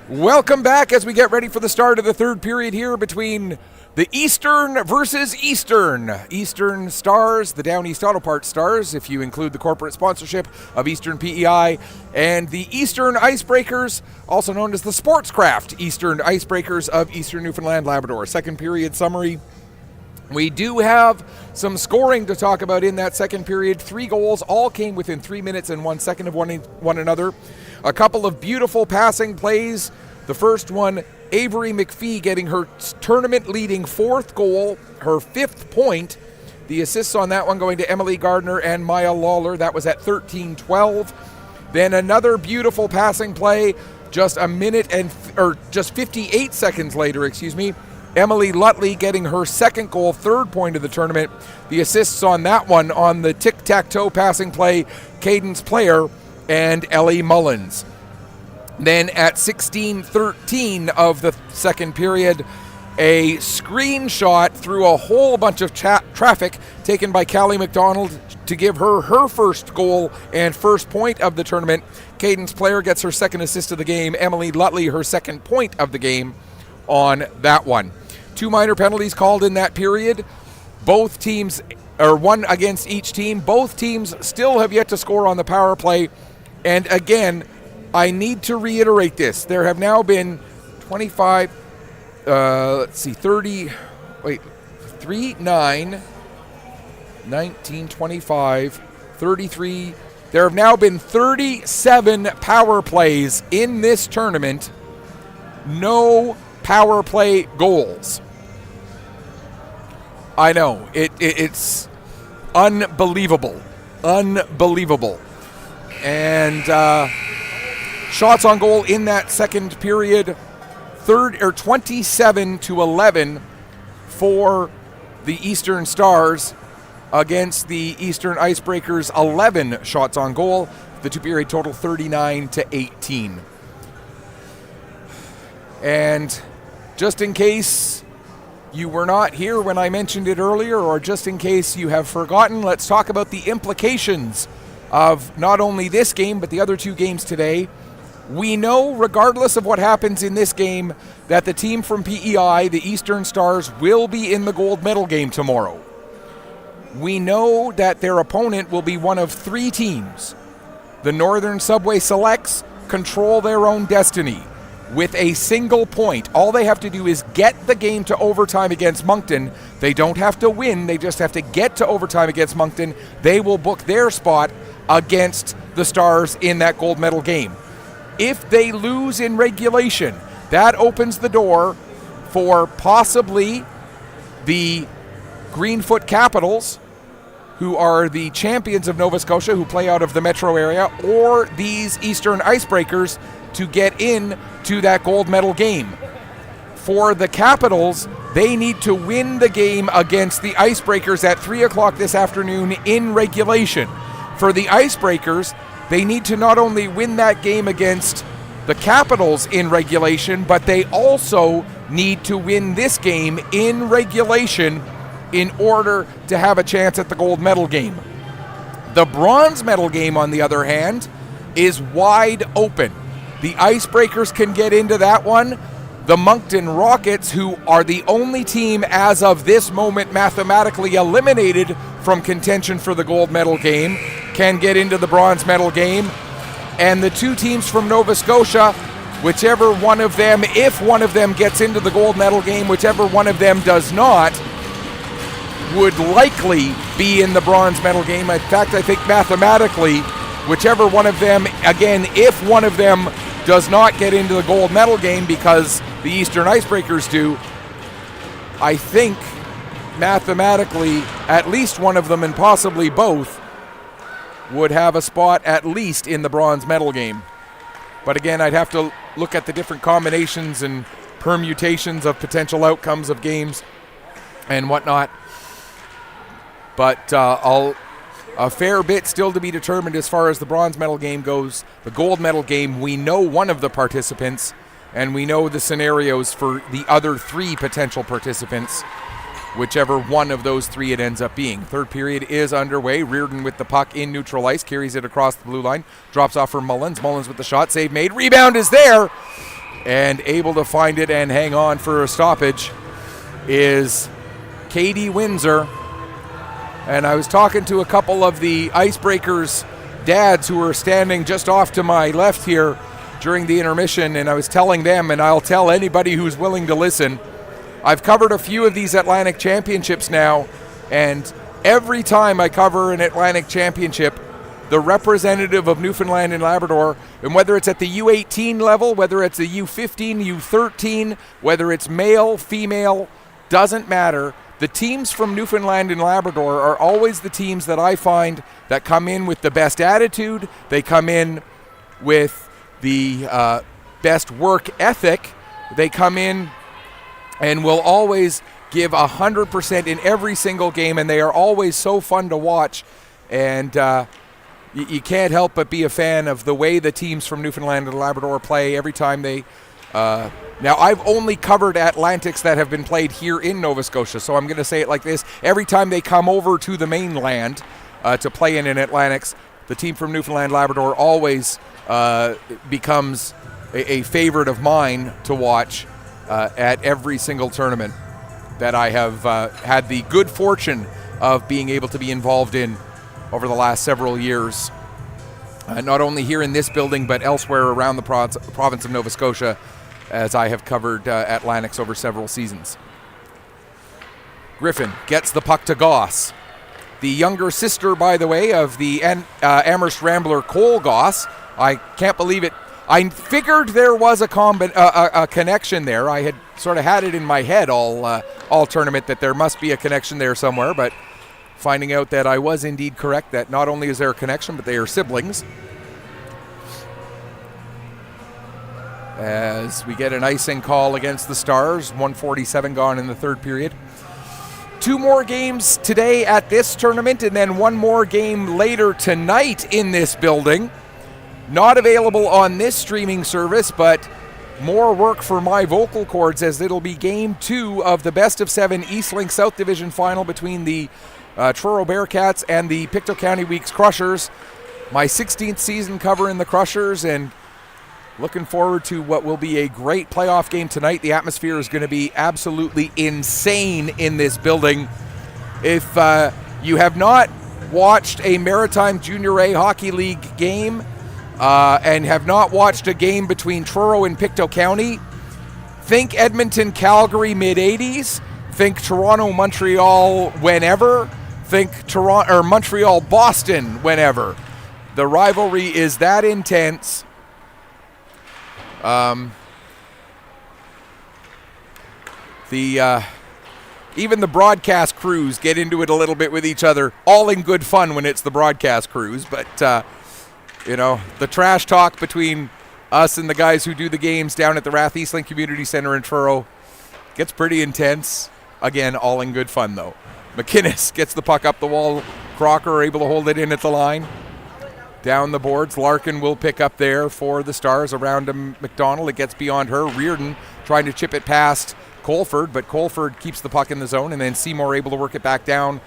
Welcome back as we get ready for the start of the third period here between the Eastern versus Eastern. Eastern Stars, the Down East Auto Parts Stars, if you include the corporate sponsorship of Eastern PEI, and the Eastern Icebreakers, also known as the Sportscraft Eastern Icebreakers of Eastern Newfoundland Labrador. Second period summary. We do have some scoring to talk about in that second period. 3 goals, all came within 3 minutes and 1 second of one another. A couple of beautiful passing plays. The first one, Avery McPhee getting her tournament-leading 4th goal, her 5th point. The assists on that one going to Emily Gardner and Maya Lawler. That was at 13-12. Then another beautiful passing play, just 58 seconds later, Emily Lutley getting her 2nd goal, 3rd point of the tournament. The assists on that one on the tic-tac-toe passing play, Cadence Player and Ellie Mullins. Then at 16:13 of the second period, a screenshot through a whole bunch of traffic taken by Callie McDonald to give her her 1st goal and 1st point of the tournament. Cadence Player gets her 2nd assist of the game. Emily Lutley her 2nd point of the game on that one. 2 minor penalties called in that period. Both teams, or one against each team. Both teams still have yet to score on the power play. And again, I need to reiterate this. There have now been 25, 30, 3, 9, 19, 25, 33. There have now been 37 power plays in this tournament. No power play goals. I know, it's unbelievable. Unbelievable. And shots on goal in that second period, 27-11 for the Eastern Stars against the Eastern Icebreakers, 11 shots on goal. The 2-period total 39-18. And just in case you were not here when I mentioned it earlier, or just in case you have forgotten, let's talk about the implications of not only this game, but the other 2 games today. We know, regardless of what happens in this game, that the team from PEI, the Eastern Stars, will be in the gold medal game tomorrow. We know that their opponent will be one of 3 teams. The Northern Subway Selects control their own destiny with a single point. All they have to do is get the game to overtime against Moncton. They don't have to win, they just have to get to overtime against Moncton. They will book their spot against the Stars in that gold medal game. If they lose in regulation, that opens the door for possibly the Greenfoot Capitals, who are the champions of Nova Scotia, who play out of the metro area, or these Eastern Icebreakers to get in to that gold medal game. For the Capitals, they need to win the game against the Icebreakers at 3 o'clock this afternoon in regulation. For the Icebreakers, they need to not only win that game against the Capitals in regulation, but they also need to win this game in regulation in order to have a chance at the gold medal game. The bronze medal game, on the other hand, is wide open. The Icebreakers can get into that one. The Moncton Rockets, who are the only team as of this moment mathematically eliminated from contention for the gold medal game, can get into the bronze medal game. And the 2 teams from Nova Scotia, whichever one of them, if one of them gets into the gold medal game, whichever one of them does not, would likely be in the bronze medal game. In fact, I think mathematically, whichever one of them, again, if one of them does not get into the gold medal game because the Eastern Icebreakers do, I think mathematically at least one of them, and possibly both, would have a spot at least in the bronze medal game. But again, I'd have to look at the different combinations and permutations of potential outcomes of games and whatnot. But a fair bit still to be determined as far as the bronze medal game goes. The gold medal game, we know one of the participants, and we know the scenarios for the other 3 potential participants, whichever one of those 3 it ends up being. Third period is underway. Reardon with the puck in neutral ice, carries it across the blue line, drops off for Mullins. Mullins with the shot, save made, rebound is there. and able to find it and hang on for a stoppage is Katie Windsor. And I was talking to a couple of the Icebreakers dads who were standing just off to my left here during the intermission, and I was telling them, and I'll tell anybody who's willing to listen, I've covered a few of these Atlantic Championships now, and every time I cover an Atlantic Championship, the representative of Newfoundland and Labrador, and whether it's at the U18 level, whether it's the U15, U13, whether it's male, female, doesn't matter. The teams from Newfoundland and Labrador are always the teams that I find that come in with the best attitude. They come in with the best work ethic. They come in and will always give 100% in every single game, and they are always so fun to watch. And you can't help but be a fan of the way the teams from Newfoundland and Labrador play every time they now, I've only covered Atlantics that have been played here in Nova Scotia, so I'm going to say it like this. Every time they come over to the mainland to play in an Atlantics, the team from Newfoundland Labrador always becomes a favorite of mine to watch at every single tournament that I have had the good fortune of being able to be involved in over the last several years. Not only here in this building, but elsewhere around the province of Nova Scotia, as I have covered Atlantics over several seasons. Griffin gets the puck to Goss. The younger sister, by the way, of the Amherst Rambler Cole Goss. I can't believe it. I figured there was a connection there. I had sort of had it in my head all tournament that there must be a connection there somewhere, but finding out that I was indeed correct, that not only is there a connection, but they are siblings. As we get an icing call against the Stars, 1:47 gone in the third period. 2 more games today at this tournament, and then 1 more game later tonight in this building. Not available on this streaming service, but more work for my vocal cords, as it'll be game 2 of the best of 7 Eastlink South Division final between the Truro Bearcats and the Pictou County Weeks Crushers. My 16th season covering the Crushers, and looking forward to what will be a great playoff game tonight. The atmosphere is going to be absolutely insane in this building. If you have not watched a Maritime Junior A Hockey League game and have not watched a game between Truro and Pictou County, think Edmonton, Calgary, mid-80s. Think Toronto, Montreal, whenever. Think Toronto or Montreal, Boston, whenever. The rivalry is that intense. Even the broadcast crews get into it a little bit with each other, all in good fun when it's the broadcast crews. But, the trash talk between us and the guys who do the games down at the Rath Eastlink Community Center in Truro gets pretty intense. Again, all in good fun, though. McInnes gets the puck up the wall. Crocker able to hold it in at the line. Down the boards, Larkin will pick up there for the Stars. Around him, McDonald. It gets beyond her. Reardon trying to chip it past Colford, but Colford keeps the puck in the zone, and then Seymour able to work it back down.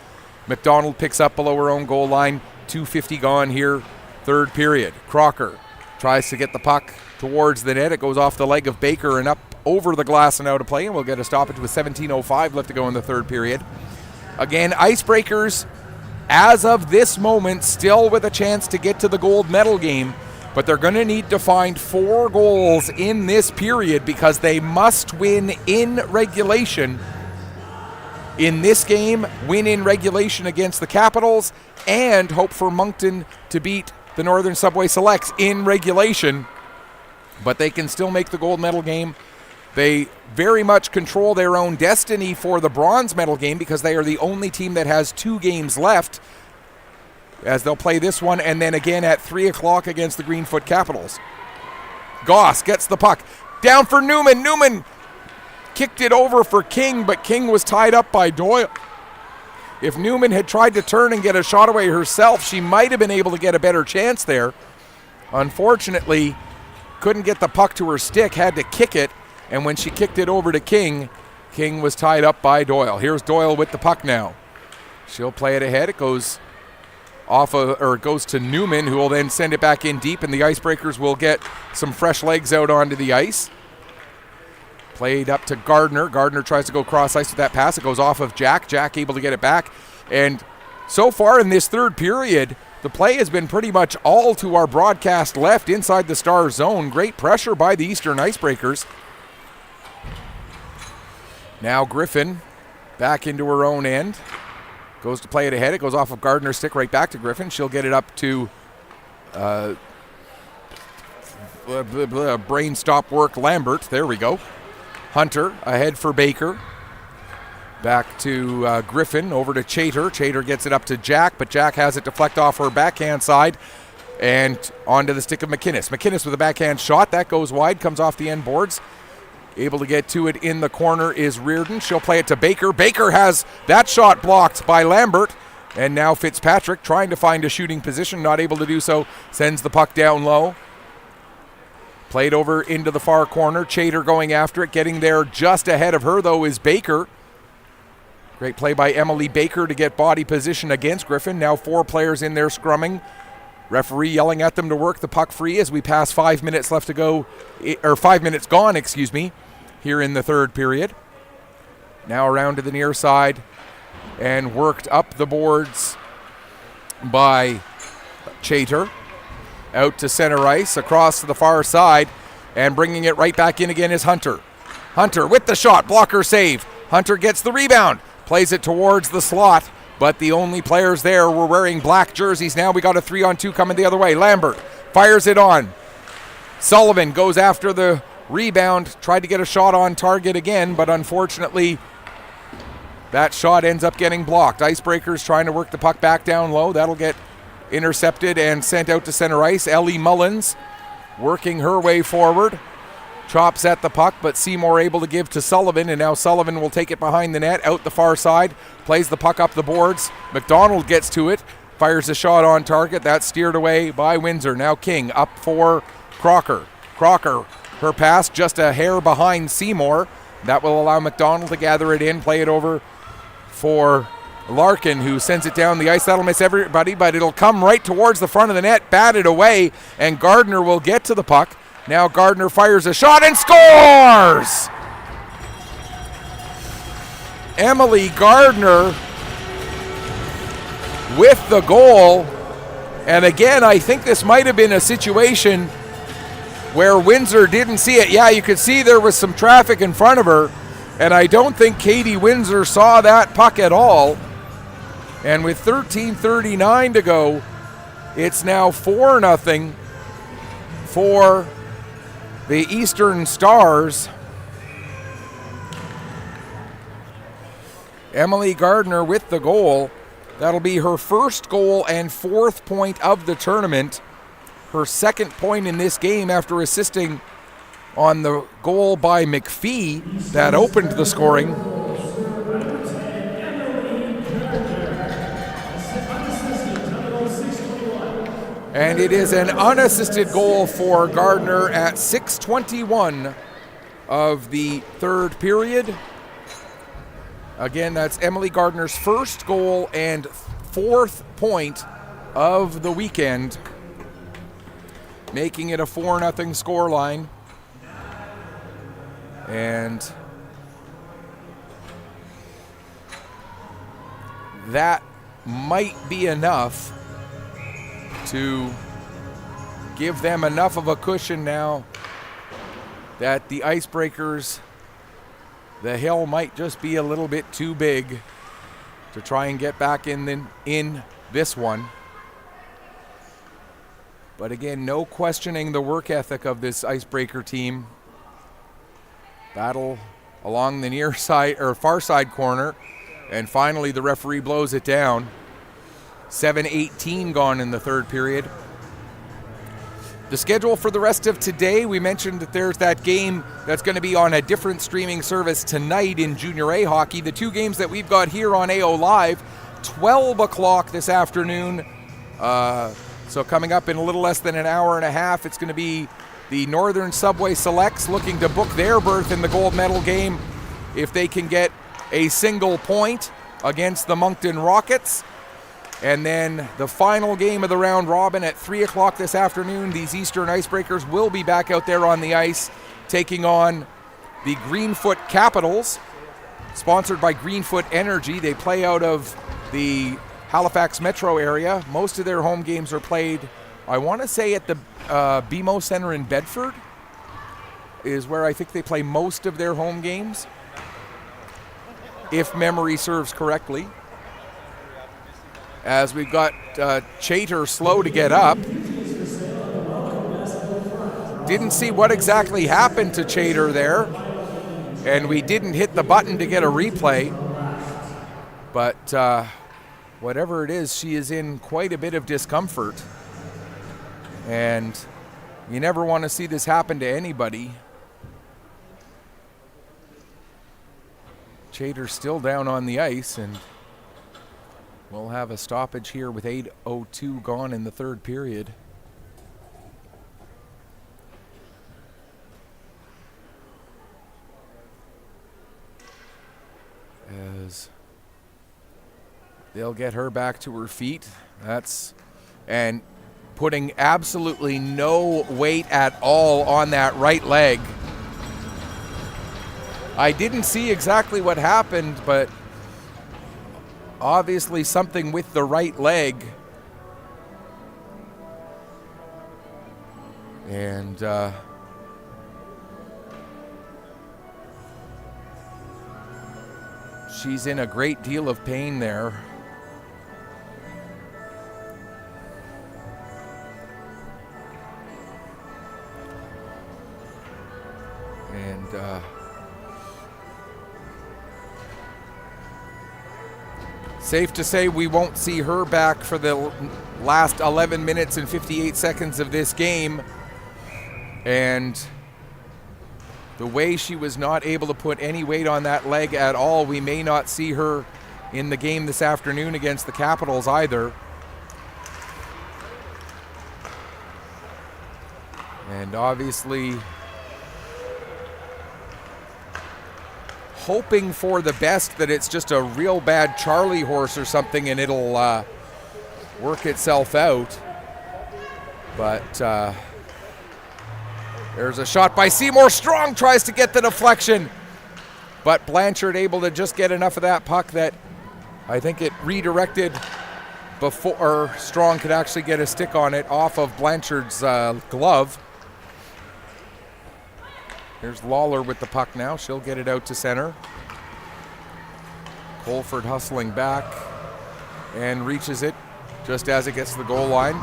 McDonald picks up below her own goal line. 2:50 gone here, third period. Crocker tries to get the puck towards the net. It goes off the leg of Baker and up over the glass and out of play, and we'll get a stoppage with 17:05 left to go in the third period. Again, Icebreakers, as of this moment, still with a chance to get to the gold medal game, but they're going to need to find 4 goals in this period because they must win in regulation. In this game, win in regulation against the Capitals, and hope for Moncton to beat the Northern Subway Selects in regulation, but they can still make the gold medal game. They very much control their own destiny for the bronze medal game because they are the only team that has 2 games left, as they'll play this one and then again at 3 o'clock against the Greenfoot Capitals. Goss gets the puck. Down for Newman. Newman kicked it over for King, but King was tied up by Doyle. If Newman had tried to turn and get a shot away herself, she might have been able to get a better chance there. Unfortunately, couldn't get the puck to her stick, had to kick it. And when she kicked it over to King, King was tied up by Doyle. Here's Doyle with the puck now. She'll play it ahead. It goes it goes to Newman, who will then send it back in deep, and the Icebreakers will get some fresh legs out onto the ice. Played up to Gardner. Gardner tries to go cross ice with that pass. It goes off of Jack. Jack able to get it back. And so far in this third period, the play has been pretty much all to our broadcast left inside the Stars zone. Great pressure by the Eastern Icebreakers. Now Griffin back into her own end. Goes to play it ahead. It goes off of Gardner's stick right back to Griffin. She'll get it up to brain stop work Lambert. There we go. Hunter ahead for Baker. Back to Griffin, over to Chater. Chater gets it up to Jack, but Jack has it deflect off her backhand side and onto the stick of McInnes. McInnes with a backhand shot. That goes wide, comes off the end boards. Able to get to it in the corner is Reardon. She'll play it to Baker. Baker has that shot blocked by Lambert. And now Fitzpatrick trying to find a shooting position, not able to do so. Sends the puck down low. Played over into the far corner. Chater going after it. Getting there just ahead of her, though, is Baker. Great play by Emily Baker to get body position against Griffin. Now 4 players in there scrumming. Referee yelling at them to work the puck free as we pass 5 minutes left to go, or 5 minutes gone, here in the third period. Now around to the near side and worked up the boards by Chater. Out to center ice, across to the far side, and bringing it right back in again is Hunter. Hunter with the shot, blocker save. Hunter gets the rebound, plays it towards the slot, but the only players there were wearing black jerseys. Now we got a 3-on-2 coming the other way. Lambert fires it on. Sullivan goes after the rebound, tried to get a shot on target again, but unfortunately that shot ends up getting blocked. Icebreakers trying to work the puck back down low. That'll get intercepted and sent out to center ice. Ellie Mullins working her way forward. Chops at the puck, but Seymour able to give to Sullivan, and now Sullivan will take it behind the net, out the far side, plays the puck up the boards. McDonald gets to it, fires a shot on target. That's steered away by Windsor. Now King up for Crocker. Crocker, her pass just a hair behind Seymour. That will allow McDonald to gather it in, play it over for Larkin, who sends it down the ice. That'll miss everybody, but it'll come right towards the front of the net, batted away, and Gardner will get to the puck. Now Gardner fires a shot and scores! Emily Gardner with the goal. And again, I think this might have been a situation where Windsor didn't see it. Yeah, you could see there was some traffic in front of her, and I don't think Katie Windsor saw that puck at all. And with 13:39 to go, it's now 4-0 for the Eastern Stars. Emily Gardner with the goal. That'll be her first goal and 4th point of the tournament. Her 2nd point in this game after assisting on the goal by McPhee that opened the scoring. And it is an unassisted goal for Gardner at 6:21 of the third period. Again, that's Emily Gardner's first goal and 4th point of the weekend, making it a 4-0 scoreline. And that might be enough to give them enough of a cushion now that the Icebreakers, the hill might just be a little bit too big to try and get back in this one. But again, no questioning the work ethic of this Icebreaker team. Battle along the near side or far side corner, and finally the referee blows it down. 7:18 gone in the third period. The schedule for the rest of today, we mentioned that there's that game that's going to be on a different streaming service tonight in Junior A hockey. The 2 games that we've got here on AO Live, 12 o'clock this afternoon. So coming up in a little less than an hour and a half, it's going to be the Northern Subway Selects looking to book their berth in the gold medal game if they can get a single point against the Moncton Rockets. And then the final game of the round robin at 3 o'clock this afternoon, these Eastern Icebreakers will be back out there on the ice taking on the Greenfoot Capitals, sponsored by Greenfoot Energy. They play out of the Halifax metro area. Most of their home games are played, I want to say, at the BMO Center in Bedford is where I think they play most of their home games, if memory serves correctly. As we've got Chater slow to get up. Didn't see what exactly happened to Chater there, and we didn't hit the button to get a replay. But whatever it is, she is in quite a bit of discomfort. And you never want to see this happen to anybody. Chater's still down on the ice, and we'll have a stoppage here with 8:02 gone in the third period. As they'll get her back to her feet. And putting absolutely no weight at all on that right leg. I didn't see exactly what happened, but obviously something with the right leg. And she's in a great deal of pain there. And safe to say we won't see her back for the last 11 minutes and 58 seconds of this game. And the way she was not able to put any weight on that leg at all, we may not see her in the game this afternoon against the Capitals either. And obviously hoping for the best, that it's just a real bad Charlie horse or something and it'll work itself out. But there's a shot by Seymour. Strong tries to get the deflection, but Blanchard able to just get enough of that puck that I think it redirected before Strong could actually get a stick on it off of Blanchard's glove. Here's Lawler with the puck now. She'll get it out to center. Colford hustling back and reaches it just as it gets to the goal line.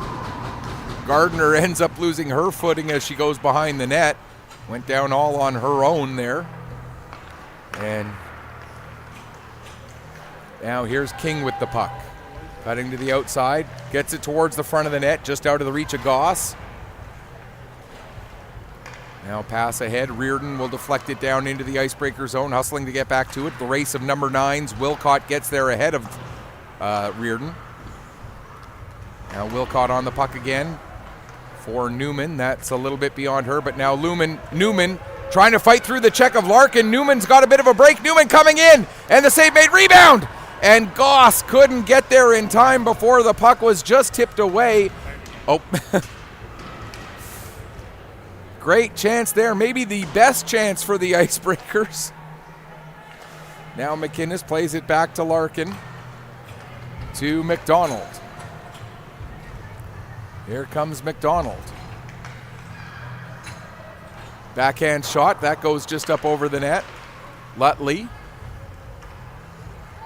Gardner ends up losing her footing as she goes behind the net. Went down all on her own there. And now here's King with the puck. Cutting to the outside. Gets it towards the front of the net, just out of the reach of Goss. Now pass ahead. Reardon will deflect it down into the icebreaker zone, hustling to get back to it. The race of number 9s. Wilcott gets there ahead of Reardon. Now Wilcott on the puck again for Newman. That's a little bit beyond her, but now Newman trying to fight through the check of Larkin. Newman's got a bit of a break. Newman coming in, and the save made. Rebound! And Goss couldn't get there in time before the puck was just tipped away. Oh. Great chance there, maybe the best chance for the Icebreakers. Now McInnes plays it back to Larkin, to McDonald. Here comes McDonald. Backhand shot, that goes just up over the net. Lutley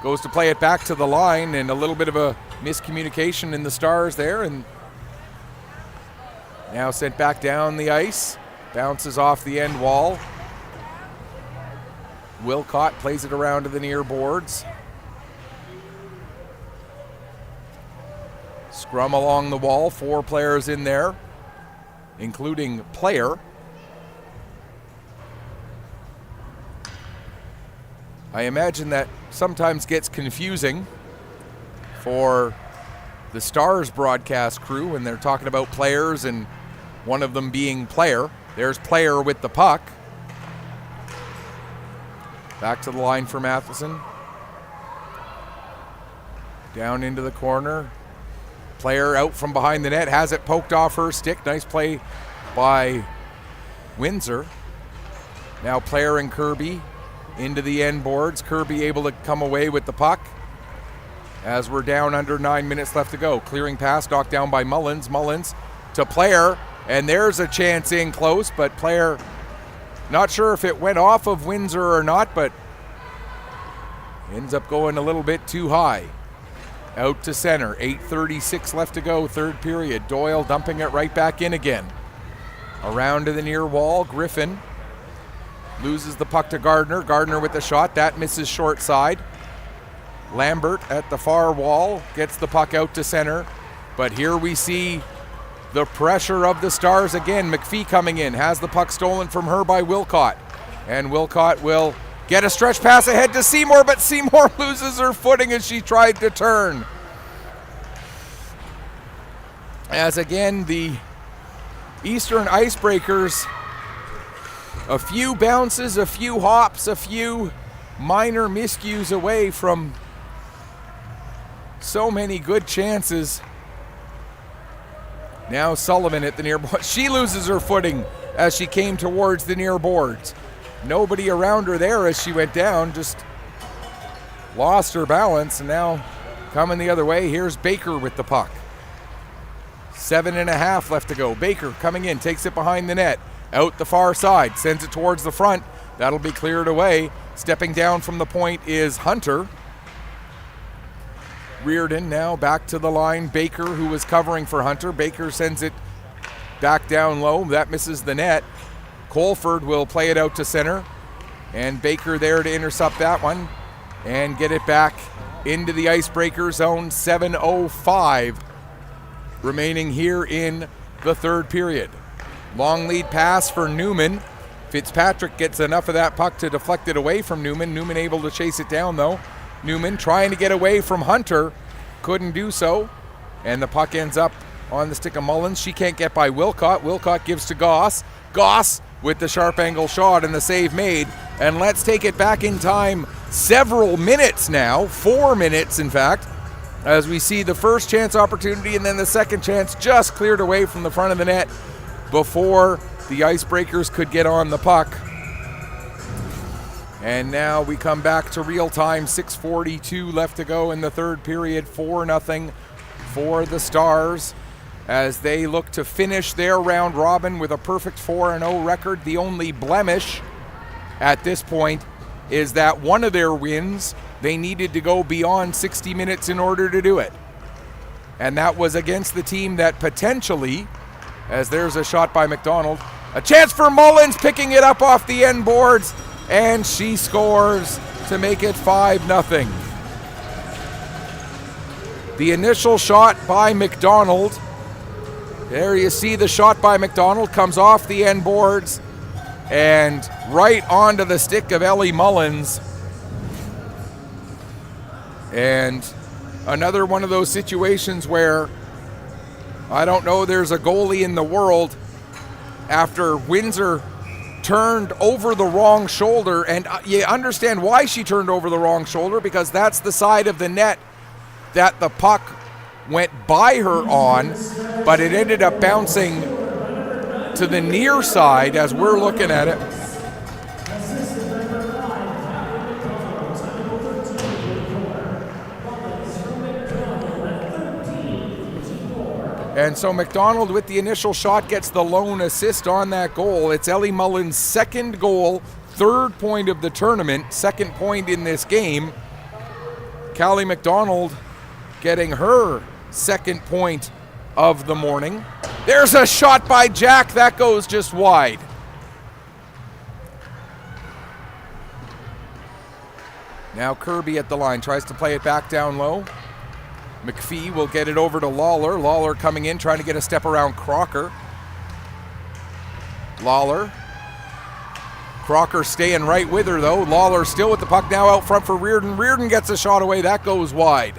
goes to play it back to the line, and a little bit of a miscommunication in the Stars there, and now sent back down the ice. Bounces off the end wall. Wilcott plays it around to the near boards. Scrum along the wall, 4 players in there, including Player. I imagine that sometimes gets confusing for the Stars broadcast crew when they're talking about players and one of them being Player. There's Player with the puck. Back to the line for Matheson. Down into the corner. Player out from behind the net, has it poked off her stick. Nice play by Windsor. Now Player and Kirby into the end boards. Kirby able to come away with the puck as we're down under 9 minutes left to go. Clearing pass, knocked down by Mullins. Mullins to Player, and there's a chance in close, but Player, not sure if it went off of Windsor or not, but ends up going a little bit too high. Out to center, 8:36 left to go, third period. Doyle dumping it right back in again. Around to the near wall, Griffin loses the puck to Gardner. Gardner with the shot, that misses short side. Lambert at the far wall gets the puck out to center, but here we see the pressure of the Stars again. McPhee coming in, has the puck stolen from her by Wilcott, and Wilcott will get a stretch pass ahead to Seymour, but Seymour loses her footing as she tried to turn. As again, the Eastern Icebreakers, a few bounces, a few hops, a few minor miscues away from so many good chances. Now Sullivan at the near board. She loses her footing as she came towards the near boards. Nobody around her there as she went down, just lost her balance, and now coming the other way, here's Baker with the puck. 7.5 left to go. Baker coming in, takes it behind the net, out the far side, sends it towards the front. That'll be cleared away. Stepping down from the point is Hunter. Reardon now back to the line. Baker, who was covering for Hunter. Baker sends it back down low. That misses the net. Colford will play it out to center, and Baker there to intercept that one and get it back into the Icebreaker zone. 7:05 remaining here in the third period. Long lead pass for Newman. Fitzpatrick gets enough of that puck to deflect it away from Newman. Newman able to chase it down though. Newman trying to get away from Hunter, couldn't do so, and the puck ends up on the stick of Mullins. She can't get by Wilcott. Wilcott gives to Goss. Goss with the sharp angle shot and the save made. And let's take it back in time several minutes now, 4 minutes in fact, as we see the first chance opportunity and then the second chance just cleared away from the front of the net before the Icebreakers could get on the puck. And now we come back to real time, 6:42 left to go in the third period, 4-0 for the Stars as they look to finish their round robin with a perfect 4-0 record. The only blemish at this point is that one of their wins, they needed to go beyond 60 minutes in order to do it. And that was against the team that potentially, as there's a shot by McDonald, a chance for Mullins picking it up off the end boards, and she scores to make it 5-0. The initial shot by McDonald, there you see the shot by McDonald, comes off the end boards and right onto the stick of Ellie Mullins. And another one of those situations where I don't know there's a goalie in the world after Windsor turned over the wrong shoulder, and you understand why she turned over the wrong shoulder, because that's the side of the net that the puck went by her on, but it ended up bouncing to the near side as we're looking at it. And so McDonald with the initial shot gets the lone assist on that goal. It's Ellie Mullins' second goal, third point of the tournament, second point in this game. Callie McDonald getting her second point of the morning. There's a shot by Jack, that goes just wide. Now Kirby at the line, tries to play it back down low. McPhee will get it over to Lawler. Lawler coming in, trying to get a step around Crocker. Lawler. Crocker staying right with her though. Lawler still with the puck now out front for Reardon. Reardon gets a shot away, that goes wide.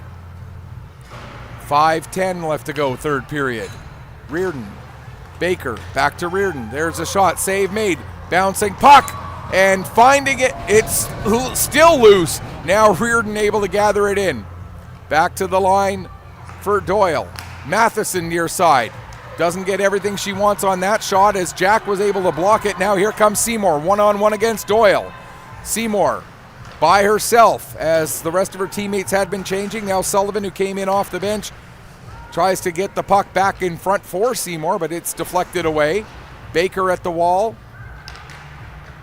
5:10 left to go, third period. Reardon. Baker, back to Reardon. There's a shot, save made. Bouncing puck, and finding it, it's still loose. Now Reardon able to gather it in. Back to the line for Doyle. Matheson near side. Doesn't get everything she wants on that shot as Jack was able to block it. Now here comes Seymour, one-on-one against Doyle. Seymour by herself as the rest of her teammates had been changing. Now Sullivan, who came in off the bench, tries to get the puck back in front for Seymour, but it's deflected away. Baker at the wall.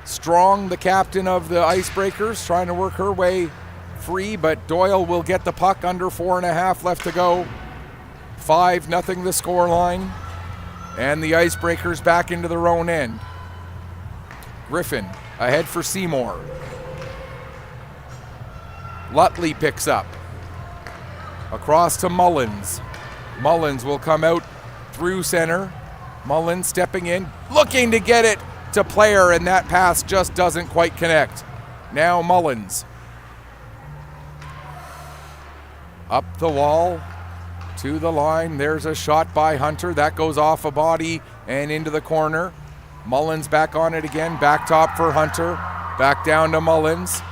Strong, the captain of the Icebreakers, trying to work her way free, but Doyle will get the puck. Under 4.5 left to go. 5-0 the score line. And the Icebreakers back into their own end. Griffin ahead for Seymour. Lutley picks up. Across to Mullins. Mullins will come out through center. Mullins stepping in, looking to get it to Player, and that pass just doesn't quite connect. Now Mullins. Up the wall to the line. There's a shot by Hunter. That goes off a body and into the corner. Mullins back on it again. Back top for Hunter. Back down to Mullins.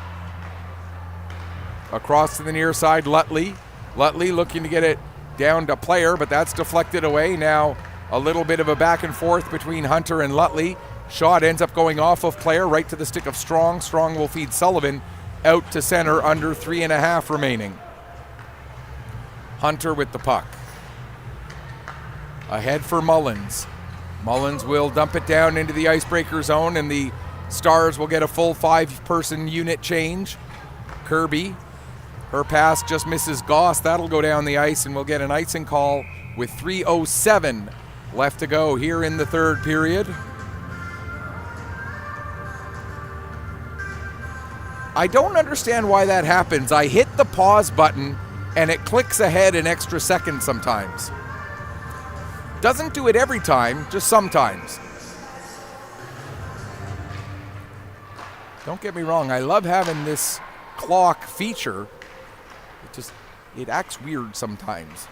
Across to the near side, Lutley. Lutley looking to get it down to Player, but that's deflected away. Now a little bit of a back and forth between Hunter and Lutley. Shot ends up going off of Player right to the stick of Strong. Strong will feed Sullivan out to center. Under 3.5 remaining. Hunter with the puck. Ahead for Mullins. Mullins will dump it down into the Icebreaker zone, and the Stars will get a full 5-person unit change. Kirby, her pass just misses Goss. That'll go down the ice, and we'll get an icing call with 3:07 left to go here in the third period. I don't understand why that happens. I hit the pause button and it clicks ahead an extra second sometimes. Doesn't do it every time, just sometimes. Don't get me wrong, I love having this clock feature. It acts weird sometimes.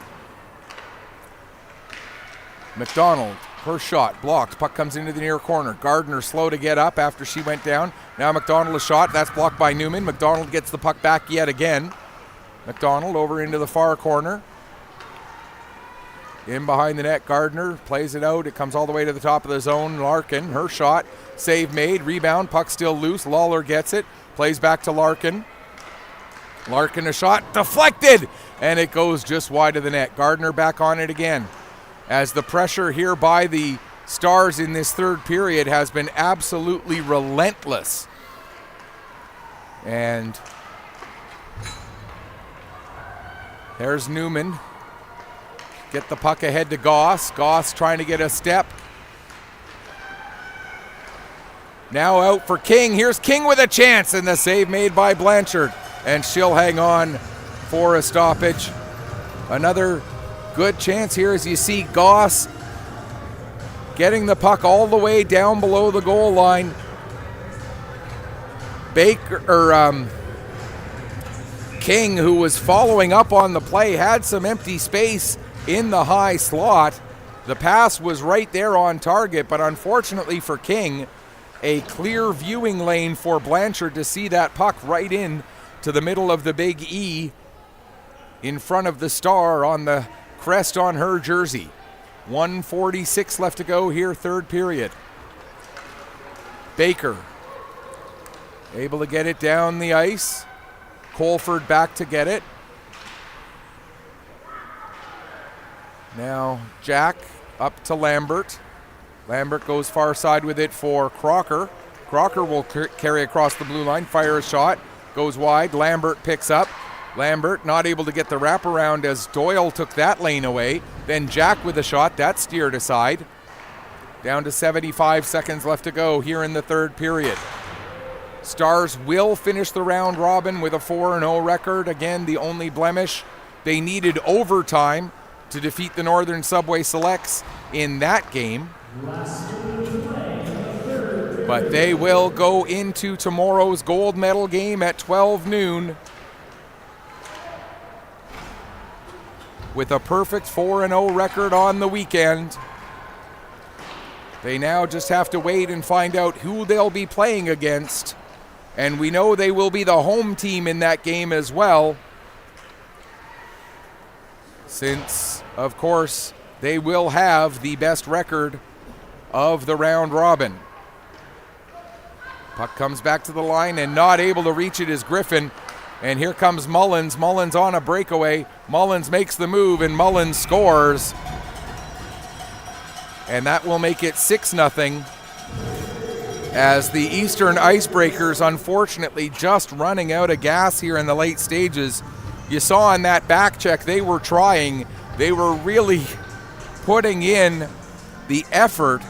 McDonald, her shot, blocked. Puck comes into the near corner. Gardner slow to get up after she went down. Now McDonald a shot. That's blocked by Newman. McDonald gets the puck back yet again. McDonald over into the far corner. In behind the net, Gardner plays it out. It comes all the way to the top of the zone. Larkin, her shot. Save made. Rebound. Puck still loose. Lawler gets it. Plays back to Larkin. Larkin a shot. Deflected! And it goes just wide of the net. Gardner back on it again. As the pressure here by the Stars in this third period has been absolutely relentless. And there's Newman. Get the puck ahead to Goss. Goss trying to get a step. Now out for King. Here's King with a chance, and the save made by Blanchard. And she'll hang on for a stoppage. Another good chance here as you see Goss getting the puck all the way down below the goal line. King, who was following up on the play, had some empty space in the high slot. The pass was right there on target, but unfortunately for King, a clear viewing lane for Blanchard to see that puck right in to the middle of the big E in front of the Star on the crest on her jersey. 1:46 left to go here, third period. Baker able to get it down the ice. Colford back to get it. Now Jack up to Lambert. Lambert goes far side with it for Crocker. Crocker will carry across the blue line, fire a shot, goes wide. Lambert picks up. Lambert not able to get the wraparound as Doyle took that lane away. Then Jack with a shot, that steered aside. Down to 75 seconds left to go here in the third period. Stars will finish the round robin with a 4-0 record. Again, the only blemish, they needed overtime to defeat the Northern Subway Selects in that game. But they will go into tomorrow's gold medal game at 12 noon with a perfect 4-0 record on the weekend. They now just have to wait and find out who they'll be playing against. And we know they will be the home team in that game as well, since, of course, they will have the best record of the round robin. Puck comes back to the line, and not able to reach it is Griffin. And here comes Mullins. Mullins on a breakaway. Mullins makes the move, and Mullins scores. And that will make it 6-0, as the Eastern Icebreakers, unfortunately, just running out of gas here in the late stages. You saw in that back check they were trying. They were really putting in the effort,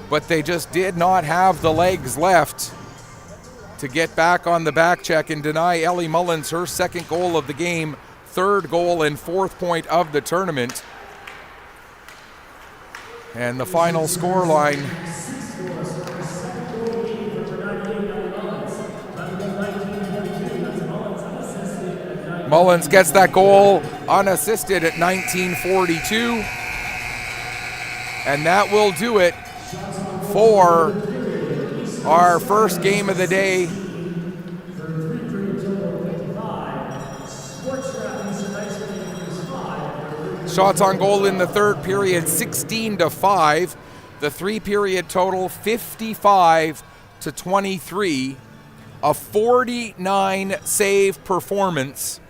but they just did not have the legs left to get back on the back check and deny Ellie Mullins her second goal of the game, third goal and fourth point of the tournament. And the final score line. Mullins gets that goal unassisted at 19:42. And that will do it for our first game of the day. Shots on goal in the third period, 16-5. The three-period total, 55-23. A 49 save performance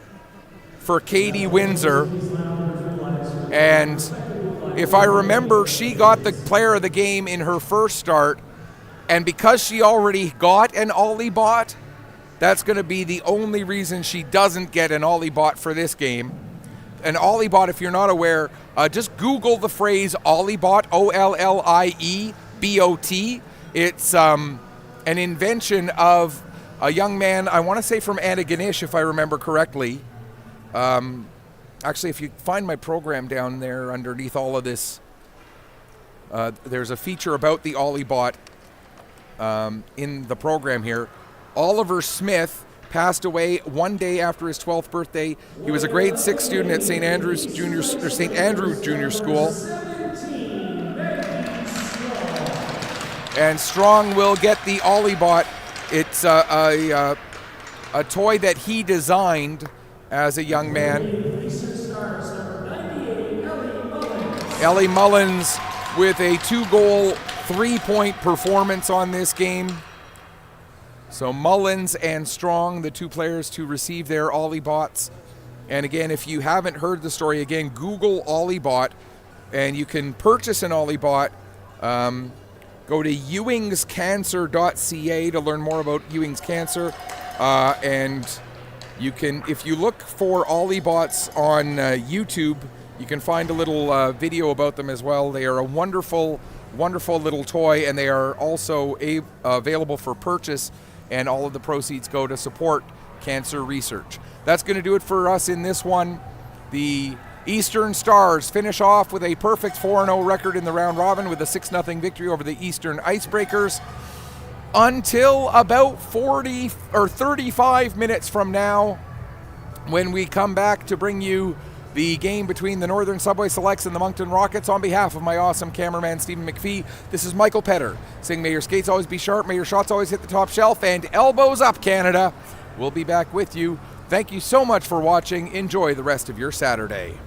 for Katie Windsor. And if I remember, she got the player of the game in her first start. And because she already got an Ollie bot, that's going to be the only reason she doesn't get an Ollie bot for this game. An Ollie bot, if you're not aware, just Google the phrase Ollie bot, OLLIEBOT. It's an invention of a young man, I want to say from Antigonish, if I remember correctly. Actually, if you find my program down there underneath all of this, there's a feature about the Ollie bot in the program here. Oliver Smith passed away one day after his 12th birthday. He was a grade 6 student at St. Andrew Junior School. And Strong will get the Ollie bot. It's a toy that he designed as a young man. Ellie Mullins with a 2-goal, 3-point performance on this game. So Mullins and Strong, the two players to receive their Ollie bots. And again, if you haven't heard the story, again, Google Ollie bot, and you can purchase an Ollie bot. Go to ewingscancer.ca to learn more about Ewing's cancer. And you can, if you look for Ollie bots on YouTube, you can find a little video about them as well. They are a wonderful, wonderful little toy, and they are also available for purchase. And all of the proceeds go to support cancer research. That's going to do it for us in this one. The Eastern Stars finish off with a perfect 4-0 record in the round robin with a 6-0 victory over the Eastern Icebreakers. Until about 40 or 35 minutes from now, when we come back to bring you the game between the Northern Subway Selects and the Moncton Rockets. On behalf of my awesome cameraman, Stephen McPhee, this is Michael Petter saying may your skates always be sharp, may your shots always hit the top shelf, and elbows up, Canada. We'll be back with you. Thank you so much for watching. Enjoy the rest of your Saturday.